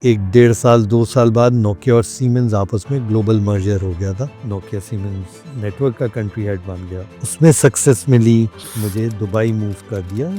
एक डेढ़ साल 2 साल बाद नोकिया और सीमेंस आपस में ग्लोबल मर्जर हो गया था। नोकिया सीमेंस नेटवर्क का कंट्री हेड बन गया। उसमें सक्सेस मिली, मुझे दुबई मूव कर दिया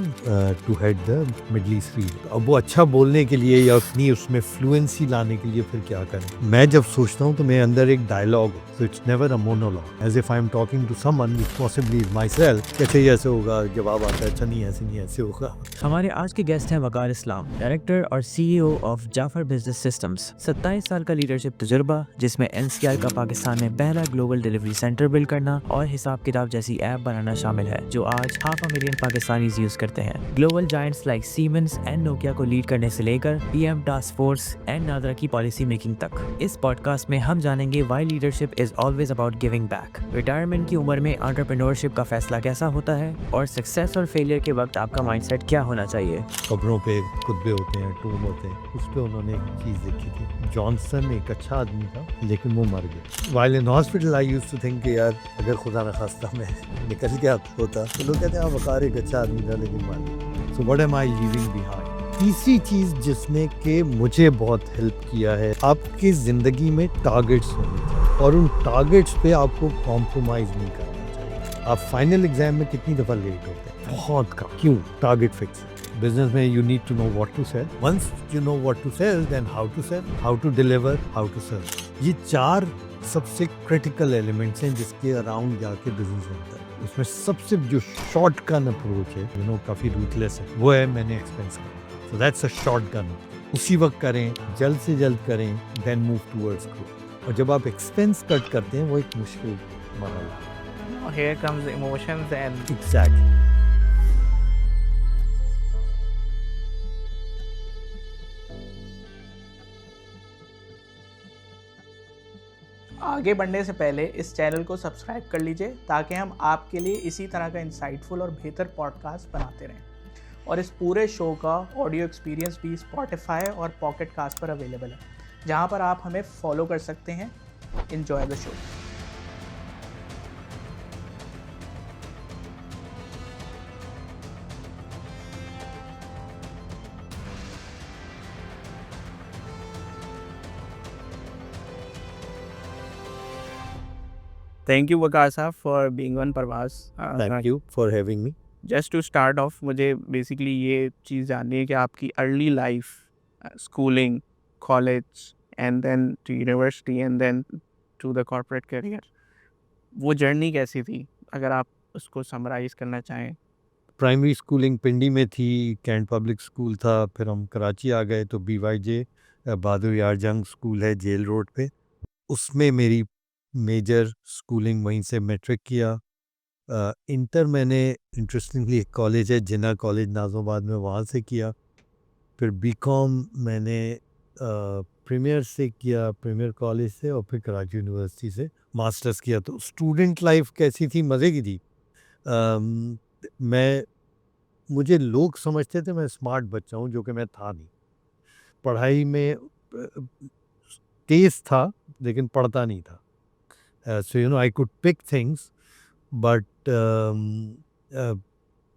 to head the middle east region. अब वो अच्छा बोलने के लिए या अपनी उसमें फ्लुएंसी लाने के लिए फिर क्या करें? मैं जब सोचता हूँ तो मेरे अंदर एक dialogue, so it's never a monologue, as if I am talking to someone which possibly is myself. कैसे ऐसे होगा, जवाब आता है अच्छा नहीं ऐसे नहीं ऐसे होगा। हमारे आज के गेस्ट हैं वकार इस्लाम, डायरेक्टर और CEO of Jaffer business systems. 27 साल का लीडरशिप तजुर्बा, जिसमें एनसीआर का पाकिस्तान में पहला ग्लोबल डिलीवरी सेंटर बिल्ड करना और हिसाब किताब जैसी ऐप बनाना शामिल है, जो आज 500,000 पाकिस्तानीज यूज करते हैं। Global giants like siemens and Nokia को लीड करने से लेकर PM task force and NADRA की पॉलिसी मेकिंग तक। इस पॉडकास्ट में हम जानेंगे why leadership is always about giving back, retirement की उम्र में एंटरप्रेन्योरशिप का फैसला कैसा होता है, और सक्सेस और फेलियर के वक्त आपका माइंडसेट क्या होना चाहिए। कब्रों पे कुत्बे होते हैं, टूम होते हैं, उस पे उन्होंने एक चीज़ लिखी थी। जॉनसन एक अच्छा आदमी था लेकिन वो मर गया। While in hospital I used to think कि यार अगर खुदा न खास्ता मैं निकल गया होता तो लोग कहते हैं वकार एक अच्छा आदमी था लेकिन मर गया। So what am I leaving behind? तीसरी चीज़ जिसने कि मुझे बहुत हेल्प किया है, आपकी ज़िंदगी में टारगेट्स होने चाहिए और उन टारगेट्स पे आपको कॉम्प्रोमाइज़ नहीं करना चाहिए। आप फाइनल एग्जाम में कितनी दफ़ा लेट होते हैं? बहुत कम। क्यों? टारगेट फिक्स है। बिजनेस में you need to know what to sell. Once you know what to sell, then how to sell, how to deliver, how to serve. ये 4 सबसे क्रिटिकल एलिमेंट्स हैं जिसके अराउंड जाके बिजनेस बनता है। उसमें सबसे जो शॉर्ट गन अप्रोच है, काफ़ी रूथलेस है, वो है मैंने एक्सपेंस करा। So that's a short gun. उसी वक्त करें, जल्द से जल्द करें, देन मूव टूवर्ड्स ग्रोथ। और जब आप एक्सपेंस कट करते हैं वो एक मुश्किल मरहला है। Here comes emotions and exactly. आगे बढ़ने से पहले इस चैनल को सब्सक्राइब कर लीजिए ताकि हम आपके लिए इसी तरह का इंसाइटफुल और बेहतर पॉडकास्ट बनाते रहें। और इस पूरे शो का ऑडियो एक्सपीरियंस भी स्पॉटिफाई और पॉकेट कास्ट पर अवेलेबल है, जहां पर आप हमें फॉलो कर सकते हैं। Enjoy the show. Thank you Waqar साहब for being on Parvaz. Thank you for having me. Just to start off, मुझे बेसिकली ये चीज़ जाननी है कि आपकी early life, schooling, college and then to university and then to the corporate career, वो journey कैसी थी, अगर आप उसको समराइज़ करना चाहें। प्राइमरी स्कूलिंग पिंडी में थी, कैंट पब्लिक स्कूल था, फिर हम कराची आ गए तो BYJ बहादुर यार जंग स्कूल है जेल रोड पे, उसमें मेरी मेजर स्कूलिंग वहीं से मैट्रिक किया। इंटर मैंने इंटरेस्टिंगली एक कॉलेज है जिन्ना कॉलेज नाज़िमाबाद में, वहाँ से किया। फिर बीकॉम मैंने प्रीमियर से किया, प्रीमियर कॉलेज से, और फिर कराची यूनिवर्सिटी से मास्टर्स किया। तो स्टूडेंट लाइफ कैसी थी? मज़े की थी। मैं मुझे लोग समझते थे मैं स्मार्ट बच्चा हूँ, जो कि मैं था नहीं। पढ़ाई में तेज़ था लेकिन पढ़ता नहीं था। So I could pick things, but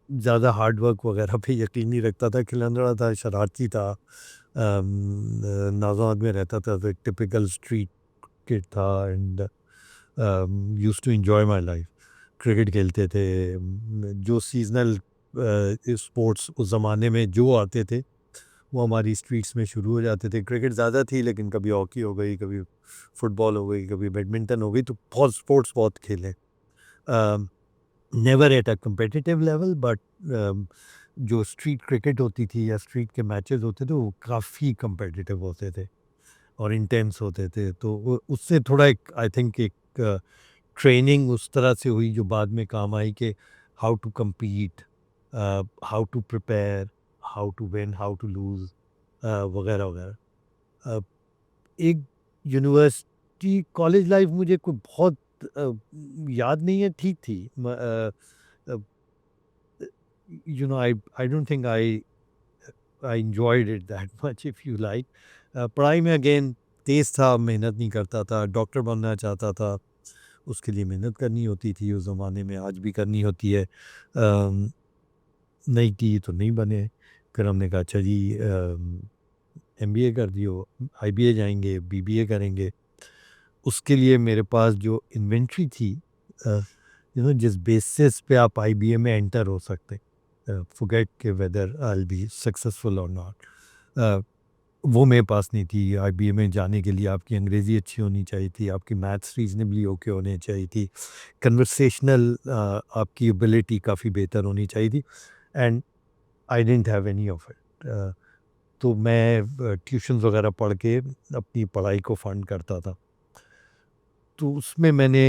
ज़्यादा हार्ड वर्क वगैरह पे यकीन नहीं रखता था। खिलंदड़ा था, शरारती था, नाज़ाबाद में रहता था, तो एक टिपिकल स्ट्रीट किड था and used to enjoy my life. Cricket खेलते थे, जो सीजनल स्पोर्ट्स उस ज़माने में जो आते थे वो हमारी स्ट्रीट्स में शुरू हो जाते थे। क्रिकेट ज़्यादा थी लेकिन कभी हॉकी हो गई, कभी फुटबॉल हो गई, कभी बैडमिंटन हो गई, तो बहुत स्पोर्ट्स बहुत खेले। Never at a competitive level, but जो स्ट्रीट क्रिकेट होती थी या स्ट्रीट के मैचेस होते थे वो काफ़ी कम्पिटिटिव होते थे और इंटेंस होते थे। तो उससे थोड़ा एक आई थिंक एक ट्रेनिंग उस तरह से हुई जो बाद में काम आई कि how to compete, how to prepare, how to win, how to lose, वगैरह वगैरह। अ, एक यूनिवर्सिटी कॉलेज लाइफ मुझे कोई बहुत याद नहीं है, ठीक थी। I don't think I enjoyed it that much, if you like. पढ़ाई में अगेन तेज़ था, मेहनत नहीं करता था, डॉक्टर बनना चाहता था, उसके लिए मेहनत करनी होती थी उस ज़माने में, आज भी करनी होती है। नहीं की तो नहीं बने। फिर हमने कहा अच्छा जी, एमबीए कर दियो, आईबीए जाएंगे, बीबीए करेंगे। उसके लिए मेरे पास जो इन्वेंट्री थी, जिस बेसिस पे आप आईबीए में एंटर हो सकते, फॉरगेट के whether I will be successful और नॉट, वो मेरे पास नहीं थी। आईबीए में जाने के लिए आपकी अंग्रेज़ी अच्छी होनी चाहिए थी, आपकी मैथ्स रीजनेबली ओके होने चाहिए थी, कन्वर्सेशनल आपकी एबिलिटी काफ़ी बेहतर होनी चाहिए थी, and I didn't have any of it. तो मैं ट्यूशन्स वगैरह पढ़ के अपनी पढ़ाई को फंड करता था। तो उसमें मैंने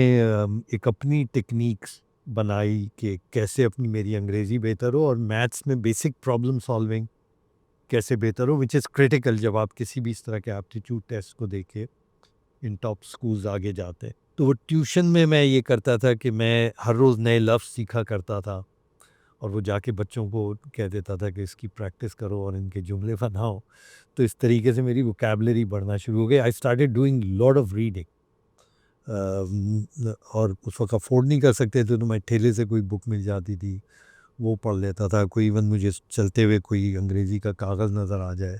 एक अपनी टेक्निक्स बनाई कि कैसे अपनी मेरी अंग्रेज़ी बेहतर हो और मैथ्स में बेसिक प्रॉब्लम सॉल्विंग कैसे बेहतर हो, विच इज़ क्रिटिकल जब आप किसी भी इस तरह के एप्टीट्यूड टेस्ट को देके इन टॉप स्कूल्स आगे जाते हैं। तो वो ट्यूशन में मैं ये करता था कि मैं हर रोज़ नए लफ्ज़ सीखा करता था और वो जाके बच्चों को कह देता था कि इसकी प्रैक्टिस करो और इनके जुमले बनाओ। तो इस तरीके से मेरी वोकैबुलरी बढ़ना शुरू हो गई। I started doing lot of reading. और उस वक्त अफोर्ड नहीं कर सकते थे, तो मैं ठेले से कोई बुक मिल जाती थी वो पढ़ लेता था। कोई इवन मुझे चलते हुए कोई अंग्रेज़ी का कागज़ नज़र आ जाए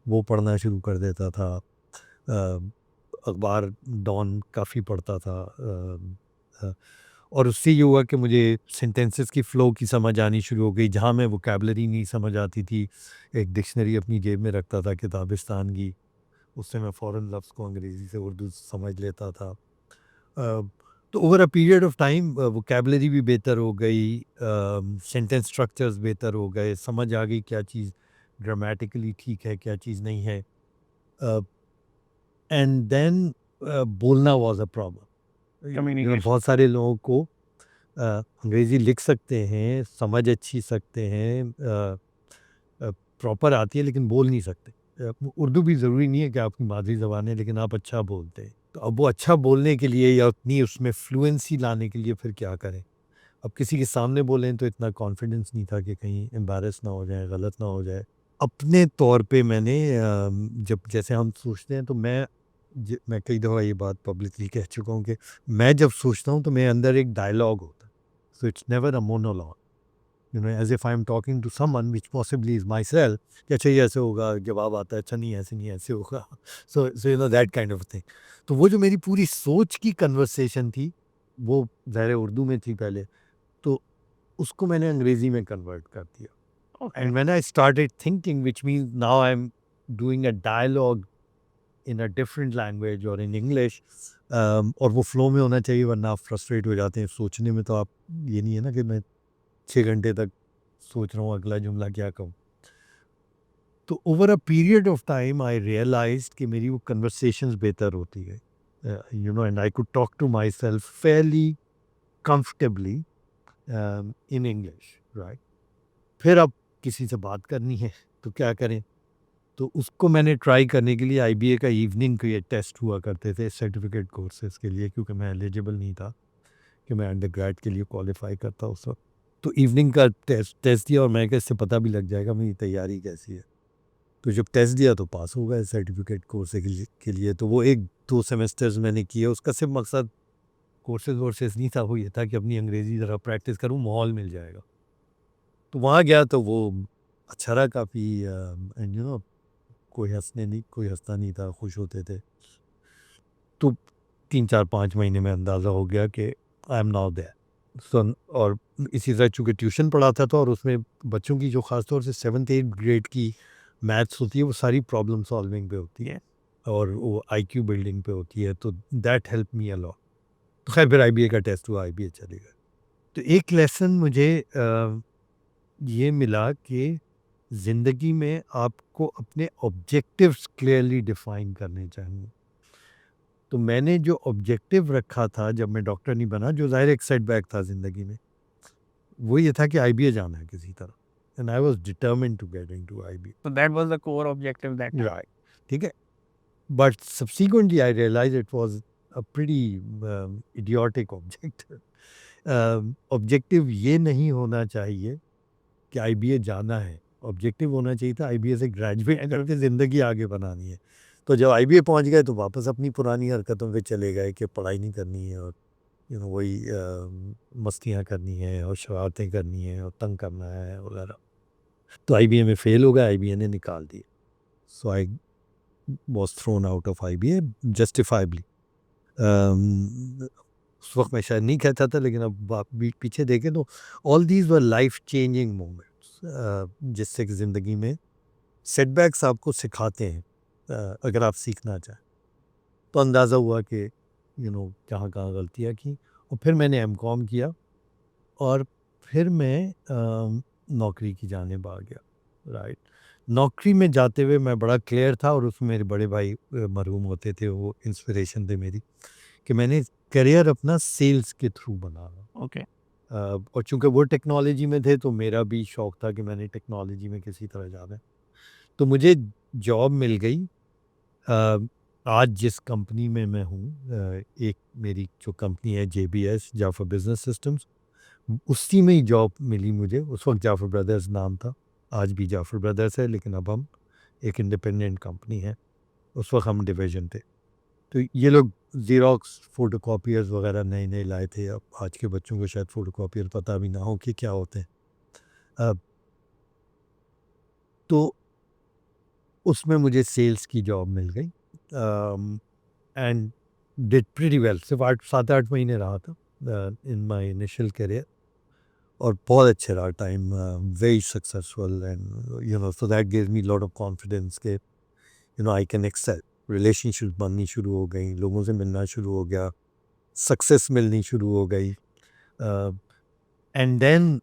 वो पढ़ना शुरू कर देता था। अखबार डॉन काफ़ी पढ़ता था। अ, और उससे ये हुआ कि मुझे सेंटेंसेस की फ़्लो की समझ आनी शुरू हो गई। जहाँ मैं वोकैबुलरी नहीं समझ आती थी, एक डिक्शनरी अपनी जेब में रखता था किताबिस्तान की, उससे मैं फ़ौरन लफ्ज़ को अंग्रेज़ी से उर्दू समझ लेता था। तो over a period of time vocabulary भी बेहतर हो गई, सेंटेंस स्ट्रक्चर्स बेहतर हो गए, समझ आ गई क्या चीज़ ग्रामेटिकली ठीक है, क्या चीज़ नहीं है। एंड देन बोलना वाज़ अ प्रॉब्लम। कम्युनिकेशन। बहुत सारे लोगों को अंग्रेज़ी लिख सकते हैं, समझ अच्छी सकते हैं, प्रॉपर आती है, लेकिन बोल नहीं सकते। उर्दू भी ज़रूरी नहीं है कि आपकी मादरी ज़बान है, लेकिन आप अच्छा बोलते हैं। तो अब वो अच्छा बोलने के लिए या उतनी उसमें फ्लुएंसी लाने के लिए फिर क्या करें? अब किसी के सामने बोलें तो इतना कॉन्फिडेंस नहीं था कि कहीं एम्बैरेस ना हो जाए, गलत ना हो जाए। अपने तौर पे मैंने जब जैसे हम सोचते हैं तो मैं कई दफ़ा ये बात पब्लिकली कह चुका हूँ कि मैं जब सोचता हूँ तो मेरे अंदर एक डायलॉग होता है। So it's never a monologue, as if I am talking to someone which possibly is myself, कि अच्छा ये ऐसे होगा, जवाब आता है, अच्छा नहीं ऐसे नहीं ऐसे होगा। So that kind of thing. तो वो जो मेरी पूरी सोच की कन्वर्सेशन थी, वो ज़ाहिर उर्दू में थी पहले, तो उसको मैंने अंग्रेज़ी में कन्वर्ट कर दिया। Okay. And when I started thinking, which means now I'm doing a dialogue in a different language or in English, और वो फ्लो में होना चाहिए, वरना आप फ्रस्ट्रेट हो जाते हैं सोचने में। तो आप ये नहीं है ना कि मैं 6 घंटे तक सोच रहा हूँ अगला जुमला क्या कहूँ। तो over a period of time I realized कि मेरी वो कन्वर्सेशंस बेहतर होती है, and I could talk to myself fairly comfortably in English, right. फिर अब किसी से बात करनी है तो क्या करें? तो उसको मैंने ट्राई करने के लिए आईबीए का इवनिंग के ये टेस्ट हुआ करते थे सर्टिफिकेट कोर्सेज़ के लिए, क्योंकि मैं एलिजिबल नहीं था कि मैं अंडरग्रेड के लिए क्वालिफ़ाई करता उस वक़्त। तो इवनिंग का टेस्ट टेस्ट दिया और मैं कहा इससे पता भी लग जाएगा मेरी तैयारी कैसी है। तो जब टेस्ट दिया तो पास हो गए सर्टिफिकेट कोर्स के लिए। तो वो 1-2 सेमेस्टर्स मैंने किए। उसका सिर्फ़ मकसद कोर्सेज़ वोर्सेज़ नहीं था, वो ये था कि अपनी अंग्रेज़ी ज़रा प्रैक्टिस करूँ, माहौल मिल जाएगा। तो वहाँ गया तो वो अच्छा रहा काफ़ी, एंड कोई हँसता नहीं था, खुश होते थे। तो 3-4-5 महीने में अंदाज़ा हो गया कि आई एम नाउ देयर। और इसी तरह चूँकि ट्यूशन पढ़ाता था और उसमें बच्चों की जो ख़ास तौर से 7th-8th ग्रेड की मैथ्स होती है, वो सारी प्रॉब्लम सॉल्विंग पे होती है और वो आईक्यू बिल्डिंग पे होती है, तो that help me a lot. तो ख़ैर फिर आईबीए का टेस्ट हुआ, आईबीए चले गए। तो एक लेसन मुझे ये मिला कि ज़िंदगी में आपको अपने ऑब्जेक्टिव्स क्लियरली डिफाइन करने चाहिए। तो मैंने जो ऑब्जेक्टिव रखा था जब मैं डॉक्टर नहीं बना, जो ज़ाहिर एक सेटबैक था ज़िंदगी में, वो ये था कि आईबीए जाना है किसी तरह, and I was determined to get into IBA. So that was the core objective that time. Right, ठीक है। But subsequently I realise it was a pretty idiotic objective. Objective ये नहीं होना चाहिए कि आईबीए जाना है, ऑब्जेक्टिव होना चाहिए था आईबीए से ग्रेजुएट करके ज़िंदगी आगे बनानी है। तो जब आईबीए पहुंच गए तो वापस अपनी पुरानी हरकतों पे चले गए कि पढ़ाई नहीं करनी है और वही मस्तियाँ करनी है और शरारतें करनी है और तंग करना है वगैरह। तो आईबीए में फ़ेल हो गया, आईबीए ने निकाल दिया। सो आई was thrown out of IBA justifiably. उस वक्त मैं शायद नहीं कहता था, लेकिन अब आप पीछे देखें तो all these were life changing moments, जिससे कि ज़िंदगी में सेटबैक्स आपको सिखाते हैं, अगर आप सीखना चाहें तो अंदाज़ा हुआ कि कहाँ कहाँ गलतियाँ की। और फिर मैंने M.Com किया और फिर मैं नौकरी की जानिब आ गया, राइट। नौकरी में जाते हुए मैं बड़ा क्लियर था, और उसमें मेरे बड़े भाई मरहूम होते थे, वो इंस्पिरेशन थे मेरी, कि मैंने करियर अपना सेल्स के थ्रू बनाना। ओके। और चूंकि वो टेक्नोलॉजी में थे तो मेरा भी शौक था कि मैंने टेक्नोलॉजी में किसी तरह जाना है। तो मुझे जॉब मिल गई आज जिस कंपनी में मैं हूँ। एक मेरी जो कंपनी है JBS, जाफर बिजनेस सिस्टम्स, उसी में ही जॉब मिली मुझे। उस वक्त जाफर ब्रदर्स नाम था, आज भी जाफर ब्रदर्स है, लेकिन अब हम एक इंडिपेंडेंट कंपनी है। उस वक्त हम डिवीजन थे। तो ये लोग ज़ीरोक्स फ़ोटोकॉपियर्स वगैरह नए नए लाए थे। अब आज के बच्चों को शायद फ़ोटोकॉपियर पता भी ना हो कि क्या होते हैं। तो उसमें मुझे सेल्स की जॉब मिल गई एंड डिड प्रीटी वेल। सिर्फ 7-8 महीने रहा था इन माय इनिशियल करियर, और बहुत अच्छे रहा time, very successful, and so that gives me lot of confidence के आई कैन एक्सेल। रिलेशनशिप बननी शुरू हो गई, लोगों से मिलना शुरू हो गया, सक्सेस मिलनी शुरू हो गई। And then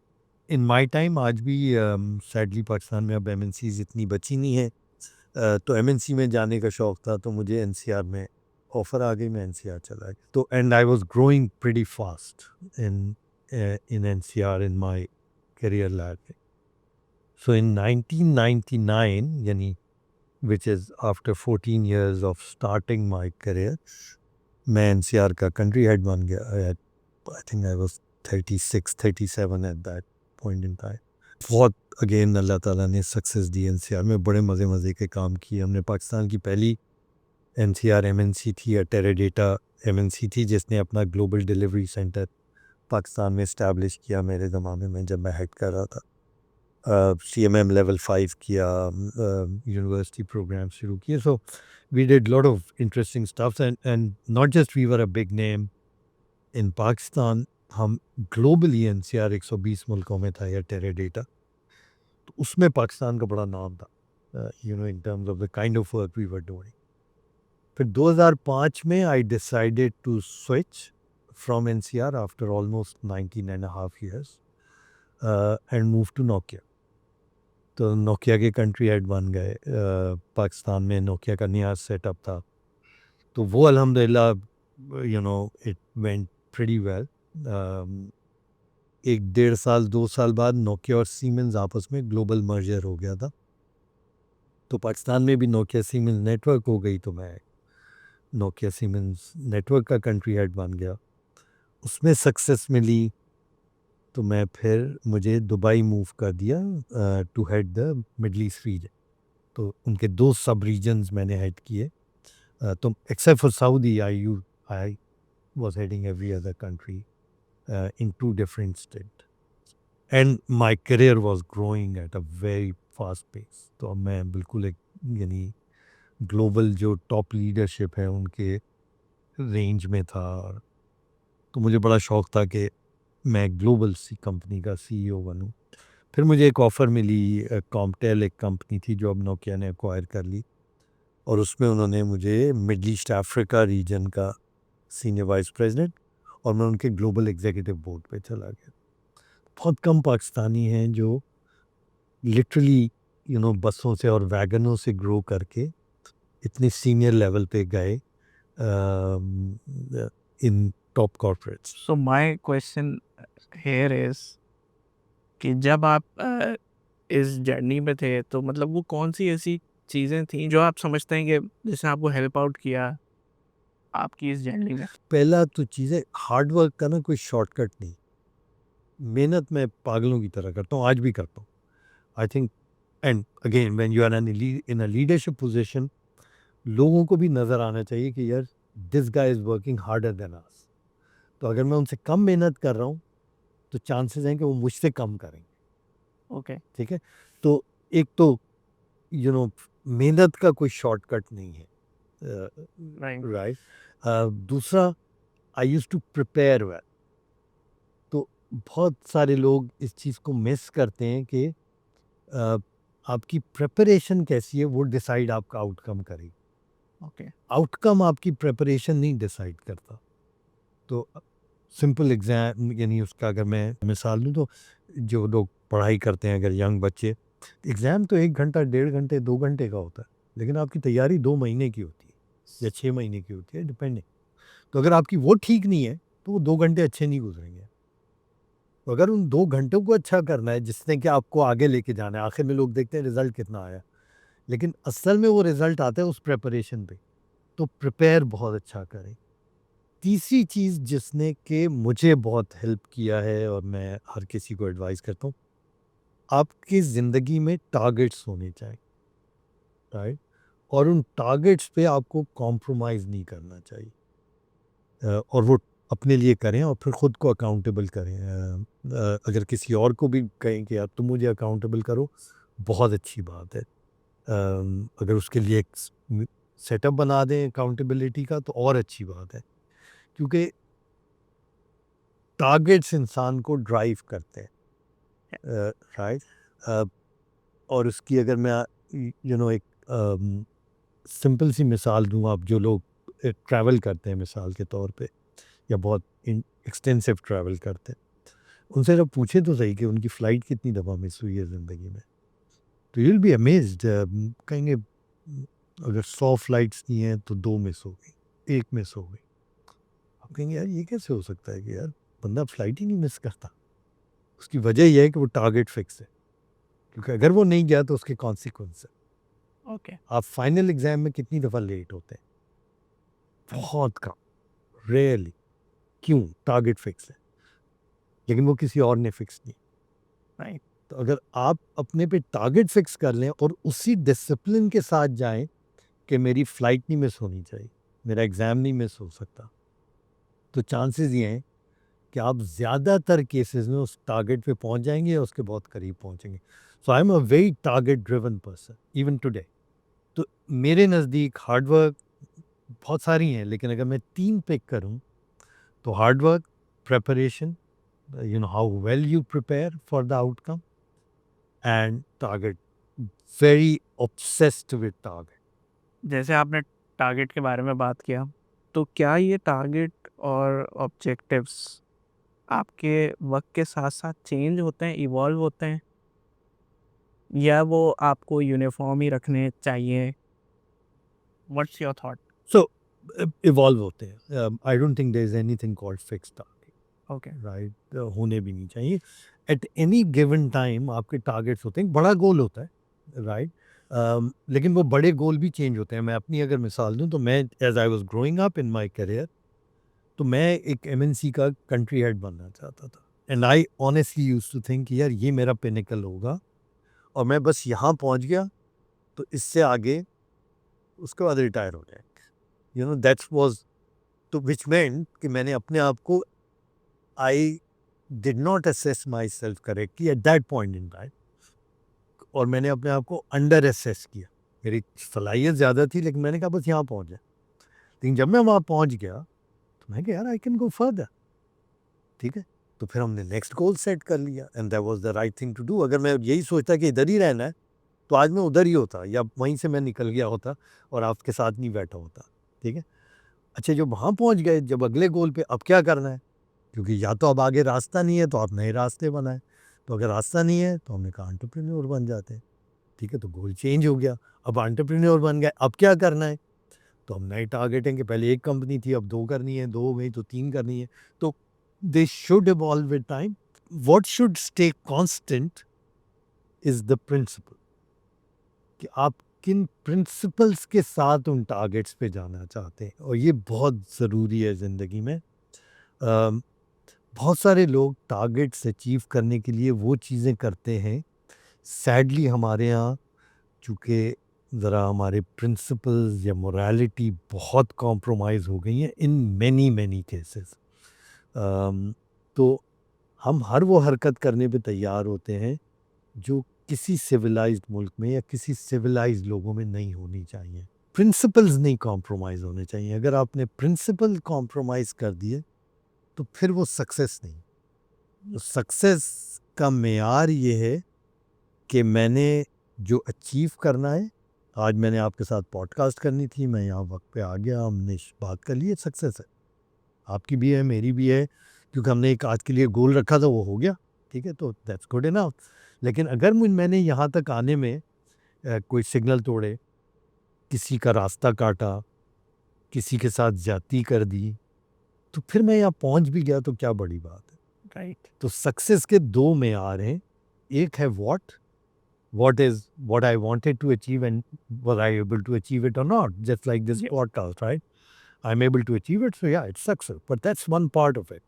in my time, आज भी सैडली पाकिस्तान में अब MNCs इतनी बची नहीं है, तो MNC में जाने का शौक़ था, तो मुझे NCR में ऑफ़र आ गई, मैं NCR चला गया। तो and I was growing pretty fast in NCR in my career ladder. So in 1999, यानी which is after 14 years of starting my career, मैं NCR का country head बन गया। I think I was 36, 37 at that point in time. बहुत again अल्लाह ताला ने success दी। NCR में बड़े मज़े मज़े के काम किए हमने। पाकिस्तान की पहली NCR MNC थी, या टेराडेटा MNC थी, जिसने अपना ग्लोबल डिलीवरी सेंटर पाकिस्तान में इस्टेब्लिश किया मेरे ज़माने में, जब मैं हेड कर रहा था। CMM लेवल 5 किया, यूनिवर्सिटी प्रोग्राम शुरू किए। So we did lot of interesting stuffs, and not just we were a big name in Pakistan, हम ग्लोबली NCR 120 मुल्कों में था, या टेराडेटा, तो उसमें पाकिस्तान का बड़ा नाम था, in terms of the kind of work we were doing. फिर 2005 में I decided to switch from NCR after almost 19.5 years and moved to Nokia. तो नोकिया के कंट्री हेड बन गए। पाकिस्तान में नोकिया का नया सेटअप था, तो वो अल्हम्दुलिल्लाह इट वेंट प्रीटी वेल। 1-1.5 साल 2 साल बाद नोकिया और सीमेंस आपस में ग्लोबल मर्जर हो गया था, तो पाकिस्तान में भी नोकिया सीमेंस नेटवर्क हो गई, तो मैं नोकिया सीमेंस नेटवर्क का कंट्री हेड बन गया। उसमें सक्सेस मिली, तो मैं फिर मुझे दुबई मूव कर दिया to head the middle east region. तो उनके 2 सब रीजन्स मैंने हेड किए। तो except for Saudi, I was heading every other country in 2 different state, and my career was growing at a very fast pace. तो अब मैं बिल्कुल एक यानी ग्लोबल जो टॉप लीडरशिप है उनके रेंज में था। तो मुझे बड़ा शौक़ था कि मैं ग्लोबल सी कंपनी का CEO बनूं। फिर मुझे एक ऑफ़र मिली, कॉम्पटेल एक कंपनी थी जो अब नोकिया ने एक्वायर कर ली, और उसमें उन्होंने मुझे मिडल ईस्ट अफ्रीका रीजन का सीनियर वाइस प्रेसिडेंट, और मैं उनके ग्लोबल एग्जीक्यूटिव बोर्ड पे चला गया। बहुत कम पाकिस्तानी हैं जो लिटरली बसों से और वैगनों से ग्रो करके इतने सीनियर लेवल पे गए in top corporates. So my question here is कि जब आप इस जर्नी में थे, तो मतलब वो कौन सी ऐसी चीज़ें थी जो आप समझते हैं कि जिसने आपको हेल्प आउट किया आपकी इस जर्नी में? पहला तो चीज़ें, हार्ड वर्क का ना कोई शॉर्टकट नहीं। मेहनत मैं पागलों की तरह करता हूँ, आज भी करता हूँ। I think, and again when you are in a leadership position, लोगों को भी नज़र आना चाहिए कि यार this guy is working harder than us. तो अगर मैं उनसे कम मेहनत कर रहा हूँ, तो चांसेस हैं कि वो मुझसे कम करेंगे। ओके। ठीक है? तो एक तो मेहनत का कोई शॉर्टकट नहीं है, राइट। राइट। दूसरा, आई यूज टू प्रिपेयर वेल। तो बहुत सारे लोग इस चीज़ को मिस करते हैं कि आपकी प्रिपरेशन कैसी है वो डिसाइड आपका आउटकम करेगी। ओके। आउटकम आपकी प्रिपरेशन नहीं डिसाइड करता। तो सिंपल एग्ज़ाम, यानी उसका अगर मैं मिसाल दूँ तो जो लोग पढ़ाई करते हैं, अगर यंग बच्चे, एग्ज़ाम तो 1 घंटा, 1.5 घंटे, 2 घंटे का होता है, लेकिन आपकी तैयारी 2 महीने की होती है या 6 महीने की होती है, डिपेंडिंग। तो अगर आपकी वो ठीक नहीं है, तो वो 2 घंटे अच्छे नहीं गुज़रेंगे। तो अगर उन 2 घंटों को अच्छा करना है, जिसने कि आपको आगे लेके जाना है, आखिर में लोग देखते हैं रिज़ल्ट कितना आया, लेकिन असल में वो रिज़ल्ट आता है उस प्रिपरेशन पे। तो प्रिपेयर बहुत अच्छा करें। तीसरी चीज़ जिसने कि मुझे बहुत हेल्प किया है और मैं हर किसी को एडवाइस करता हूँ, आपकी ज़िंदगी में टारगेट्स होने चाहिए, राइट? और उन टारगेट्स पे आपको कॉम्प्रोमाइज़ नहीं करना चाहिए। और वो अपने लिए करें और फिर खुद को अकाउंटेबल करें। अगर किसी और को भी कहें कि यार तुम मुझे अकाउंटेबल करो, बहुत अच्छी बात है। अगर उसके लिए एक सेटअप बना दें अकाउंटेबिलिटी का, तो और अच्छी बात है, क्योंकि टारगेट्स इंसान को ड्राइव करते हैं, राइट। और उसकी अगर मैं एक सिंपल सी मिसाल दूँ, आप जो लोग ट्रैवल करते हैं मिसाल के तौर पे, या बहुत एक्सटेंसिव ट्रैवल करते हैं, उनसे जब पूछे तो सही कि उनकी फ़्लाइट कितनी दफ़ा मिस हुई है ज़िंदगी में, तो यू विल बी अमेज्ड। कहेंगे अगर 100 फ्लाइट्स की हैं तो 2 मिस हो गई, 1 मिस हो गई। आप कहेंगे यार ये कैसे हो सकता है कि यार बंदा फ़्लाइट ही नहीं मिस करता। उसकी वजह ये है कि वो टारगेट फिक्स है, क्योंकि अगर वो नहीं गया तो उसके कॉन्सिक्वेंस है। ओके। आप फाइनल एग्ज़ाम में कितनी दफ़ा लेट होते हैं? बहुत कम, रेयरली। क्यों? टारगेट फिक्स है, लेकिन वो किसी और ने फिक्स नहीं। राइट। तो अगर आप अपने पे टारगेट फिक्स कर लें और उसी डिसिप्लिन के साथ जाएं कि मेरी फ़्लाइट नहीं मिस होनी चाहिए, मेरा एग्ज़ाम नहीं मिस हो सकता, तो चांसेस ये हैं कि आप ज़्यादातर केसेस में उस टारगेट पे पहुंच जाएंगे या उसके बहुत करीब पहुंचेंगे। So I am a very target driven person even today. तो मेरे नज़दीक हार्ड वर्क बहुत सारी हैं, लेकिन अगर मैं 3 पिक करूं तो hard work, preparation, how well you prepare for the outcome, and target, very obsessed with target. जैसे आपने टारगेट के बारे में बात किया, तो क्या ये टारगेट और ऑब्जेक्टिव्स आपके वक्त के साथ साथ चेंज होते हैं, इवॉल्व होते हैं, या वो आपको यूनिफॉर्म ही रखने चाहिए? What's your thought? So evolve होते हैं। I don't think there is anything called fixed target, okay. Right. होने भी नहीं चाहिए। एट एनी गिवन टाइम आपके टारगेट्स होते हैं, एक बड़ा गोल होता है, राइट। लेकिन वो बड़े गोल भी चेंज होते हैं। मैं अपनी अगर मिसाल दूं तो मैं, as I was growing up in my career, तो मैं एक एमएनसी का कंट्री हेड बनना चाहता था, and I honestly used to think यार ये मेरा पिनेकल होगा, और मैं बस यहाँ पहुँच गया तो इससे आगे उसके बाद रिटायर हो जाएंगे, दैट्स वाज। तो विच मेंट कि मैंने अपने आप को, I did not assess my self correctly at that point in time, और मैंने अपने आप को अंडर असेस किया। मेरी सलाहियत ज़्यादा थी, लेकिन मैंने कहा बस यहाँ पहुँच जाए। लेकिन जब मैं वहाँ पहुँच गया तो मैं कहा यार आई कैन गो फर्दर, ठीक है। तो फिर हमने नेक्स्ट गोल सेट कर लिया, and that was the right thing to do. अगर मैं यही सोचता कि इधर ही रहना है, तो आज मैं उधर ही होता, या वहीं से मैं निकल गया होता और आपके साथ नहीं बैठा होता, ठीक है। अच्छा, जब वहाँ पहुँच गए, जब अगले गोल पे अब क्या करना है, क्योंकि या तो अब आगे रास्ता नहीं है तो आप नए रास्ते बनाएं। तो अगर रास्ता नहीं है तो हमने कहा एंटरप्रेन्योर बन जाते हैं, ठीक है। तो गोल चेंज हो गया, अब एंटरप्रेन्योर बन गए, अब क्या करना है, तो हम नए टारगेट हैं कि पहले एक कंपनी थी, अब 2 करनी है, 2 हो गई तो 3 करनी है। तो they should evolve with time. What should stay constant is the principle, कि आप किन प्रिंसिपल्स के साथ उन टारगेट्स पे जाना चाहते हैं, और ये बहुत ज़रूरी है ज़िंदगी में। अम, बहुत सारे लोग टारगेट्स अचीव करने के लिए वो चीज़ें करते हैं, सैडली हमारे यहाँ चूँकि ज़रा हमारे प्रिंसिपल्स या मोरालिटी बहुत कॉम्प्रोमाइज़ हो गई हैं इन मैनी मैनी केसेस। तो हम हर वो हरकत करने पे तैयार होते हैं जो किसी सिविलाइज्ड मुल्क में या किसी सिविलाइज्ड लोगों में नहीं होनी चाहिए। प्रिंसिपल्स नहीं कॉम्प्रोमाइज़ होने चाहिए। अगर आपने प्रिंसिपल कॉम्प्रोमाइज़ कर दिए तो फिर वो सक्सेस नहीं। सक्सेस का मेयार ये है कि मैंने जो अचीव करना है, आज मैंने आपके साथ पॉडकास्ट करनी थी, मैं यहाँ वक्त पे आ गया, हमने बात कर ली, सक्सेस है। आपकी भी है, मेरी भी है, क्योंकि हमने एक आज के लिए गोल रखा था, वो हो गया, ठीक है, तो दैट्स गुड इनफ। लेकिन अगर मैंने यहाँ तक आने में कोई सिग्नल तोड़े, किसी का रास्ता काटा, किसी के साथ ज्यादती कर दी, तो फिर मैं यहाँ पहुँच भी गया तो क्या बड़ी बात है, राइट। तो सक्सेस के दो मेयार हैं, एक है what is what I wanted to achieve and was I able to achieve it or not, just like this podcast, right? I'm able to achieve it, so yeah, it's success. But that's one part of it.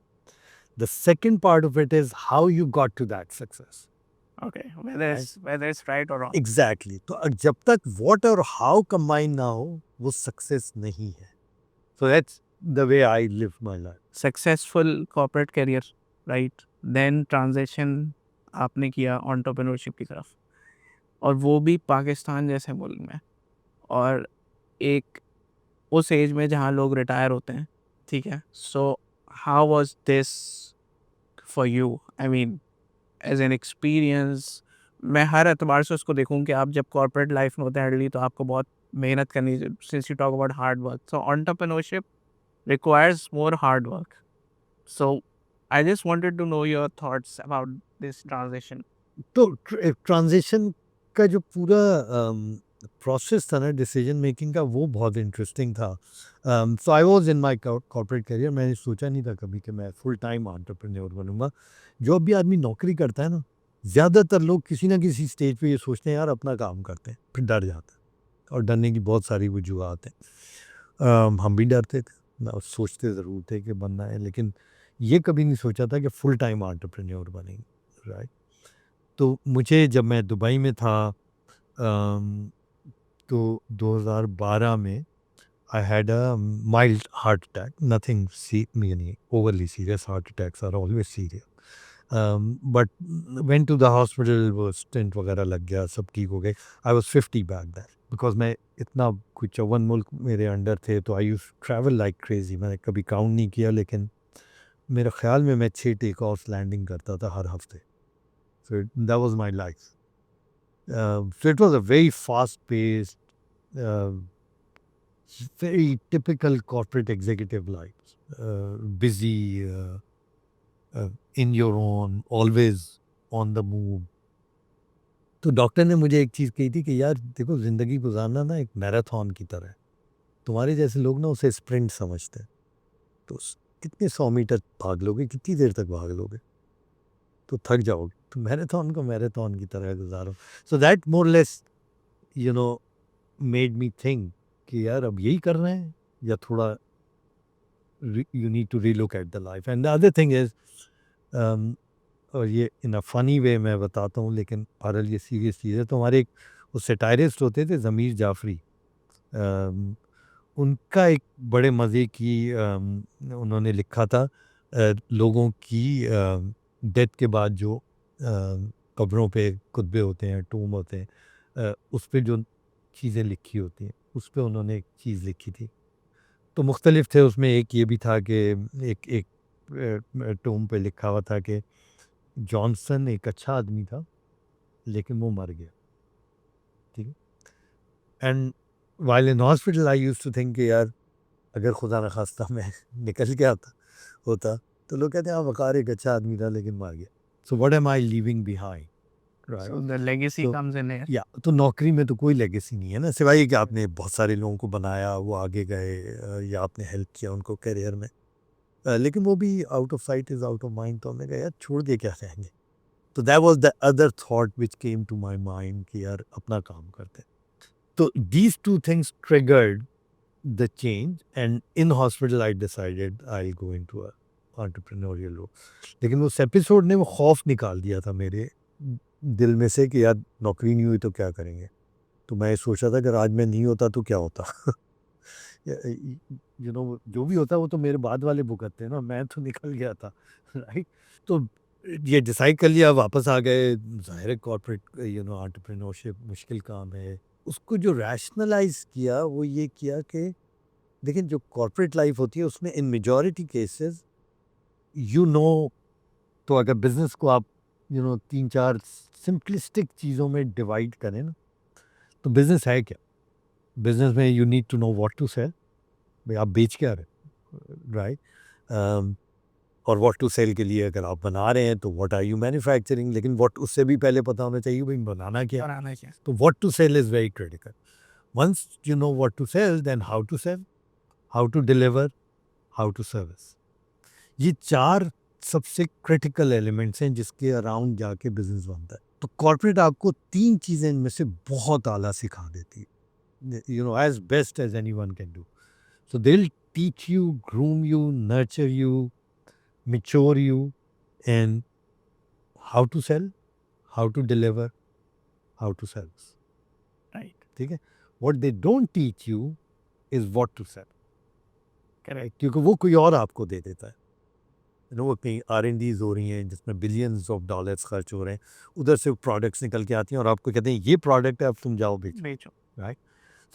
The second part of it is how you got to that success. Okay, whether it's right or wrong. Exactly. तो जब तक what और how combine ना हो, वो success नहीं है. So that's the way I live my life. Successful corporate career, right? Then transition आपने किया entrepreneurship की तरफ, और वो भी पाकिस्तान जैसे मुल्क में, और एक उस एज में जहाँ लोग रिटायर होते हैं, ठीक है। So how was this for you? I mean as an experience, मैं हर एतबार से उसको देखूँ कि आप जब कॉर्पोरेट लाइफ में होते हैं अर्ली, तो आपको बहुत मेहनत करनी, since you talk about hard work, so entrepreneurship requires more hard work. So I just wanted to know your thoughts about this transition. तो ट्रांजिशन का जो पूरा प्रोसेस था ना डिसीजन मेकिंग का, वो बहुत इंटरेस्टिंग था। So I was in my corporate career, मैंने सोचा नहीं था कभी कि मैं फुल टाइम एंटरप्रेन्योर बनूंगा। जो अभी आदमी नौकरी करता है ना, ज़्यादातर लोग किसी ना किसी स्टेज पे ये सोचते हैं यार अपना काम करते हैं, फिर डर जाते हैं, और डरने की बहुत सारी वजूहत हैं। हम भी डरते थे, सोचते ज़रूर थे कि बनना है, लेकिन ये कभी नहीं सोचा था कि फुल टाइम एंटरप्रेन्योर बनेंगे, राइट। तो मुझे जब मैं दुबई में था, तो 2012 में I had a mild heart attack, nothing यानी overly serious, heart attacks are always serious, but went to the hospital, वो स्टेंट वगैरह लग गया, सब ठीक हो गए। I was 50 back that, because मैं इतना कुछ 54 मुल्क मेरे अंडर थे, तो I use travel like crazy. मैंने कभी काउंट नहीं किया, लेकिन मेरे ख्याल में मैं 6 टेक ऑफ लैंडिंग करता था हर हफ्ते। So that was my life. So it was a very fast-paced, uh, very typical corporate executive life. Busy, in your own, always on the move. तो डॉक्टर ने मुझे एक चीज़ कही थी कि यार देखो, ज़िंदगी गुजारना ना एक मैराथन की तरह है। तुम्हारे जैसे लोग ना उसे स्प्रिंट समझते हैं। तो कितने 100 मीटर भाग लोगे, कितनी देर तक भाग लोगे, तो थक जाओगे। तो मैराथन को मैराथन की तरह गुजारो। So that more less made me think कि यार अब यही करना है, या थोड़ा you need to relook at the life. And the other thing is, और ये इन अ फनी वे मैं बताता हूँ, लेकिन बहरहाल ये सीरियस चीज़ है। तो हमारे एक वो सेटायरिस्ट होते थे, ज़मीर जाफरी, उनका एक बड़े मज़े की उन्होंने लिखा था, लोगों की डेथ के बाद जो कब्रों पे कुतबे होते हैं, टूम होते हैं, उस पे जो चीज़ें लिखी होती हैं, उस पे उन्होंने एक चीज़ लिखी थी। तो मुख्तलिफ थे, उसमें एक ये भी था कि एक टूम पे लिखा हुआ था कि जॉनसन एक अच्छा आदमी था, लेकिन वो मर गया, ठीक है। And while in hospital I used to think कि यार अगर खुदा न खास्ता मैं निकल गया होता, तो लोग कहते हैं हाँ वकार एक अच्छा आदमी था लेकिन मर गया। So what am I leaving behind, right. So the legacy तो comes in here. या तो नौकरी में तो कोई लेगेसी नहीं है ना, सिवाय ये कि आपने बहुत सारे लोगों को बनाया, वो आगे गए, या आपने हेल्प किया उनको करियर में, लेकिन वो भी out of sight is out of mind. तो हमने कहा यार छोड़ दे क्या जाएंगे। तो that was the other thought which came to my mind कि यार अपना काम करते हैं। तो these two things triggered the change, and in hospital I decided I'll go into a entrepreneurial role. लेकिन उस एपिसोड ने वो खौफ निकाल दिया था मेरे दिल में से कि यार नौकरी नहीं हुई तो क्या करेंगे। तो मैं सोचा था अगर आज मैं नहीं होता तो क्या होता। जो भी होता वो तो मेरे बाद वाले भुगतते हैं ना, मैं तो निकल गया था, राइट। तो ये डिसाइड कर लिया, वापस आ गए। ज़ाहिर है कॉर्पोरेट एंटरप्रेन्योरशिप मुश्किल काम है। उसको जो रैशनलाइज़ किया वो ये किया कि देखिए जो कॉर्पोरेट लाइफ होती है उसमें इन मेजॉरिटी केसेस तो अगर बिज़नेस को आप 3-4 सिंपलिस्टिक चीज़ों में डिवाइड करें ना, तो बिज़नेस है क्या? बिज़नेस में you need to know what to sell. भाई आप बेच क्या रहे हो, राइट? और व्हाट टू सेल के लिए अगर आप बना रहे हैं तो व्हाट आर यू मैन्युफैक्चरिंग, लेकिन व्हाट उससे भी पहले पता होना चाहिए भाई बनाना क्या। बनाना क्या? तो what to sell is very critical. Once you know what to sell, then how to sell, how to deliver, how to service. ये 4 सबसे क्रिटिकल एलिमेंट्स हैं जिसके अराउंड जाके बिजनेस बनता है। तो कॉर्पोरेट आपको 3 चीज़ें इनमें से बहुत आला सिखा देती है, as best as anyone can do. So they will teach you, groom you, nurture you, mature you in how to sell, how to deliver, how to service. Right, ठीक है? What they don't teach you is what to sell. Correct. क्योंकि वो कोई और आपको दे देता है। वो कहीं R&Ds हो रही हैं जिसमें बिलियंस ऑफ डॉलर्स खर्च हो रहे हैं, उधर से प्रोडक्ट्स निकल के आती हैं और आपको कहते हैं ये प्रोडक्ट है, अब तुम जाओ बेचो, बेचो। Right?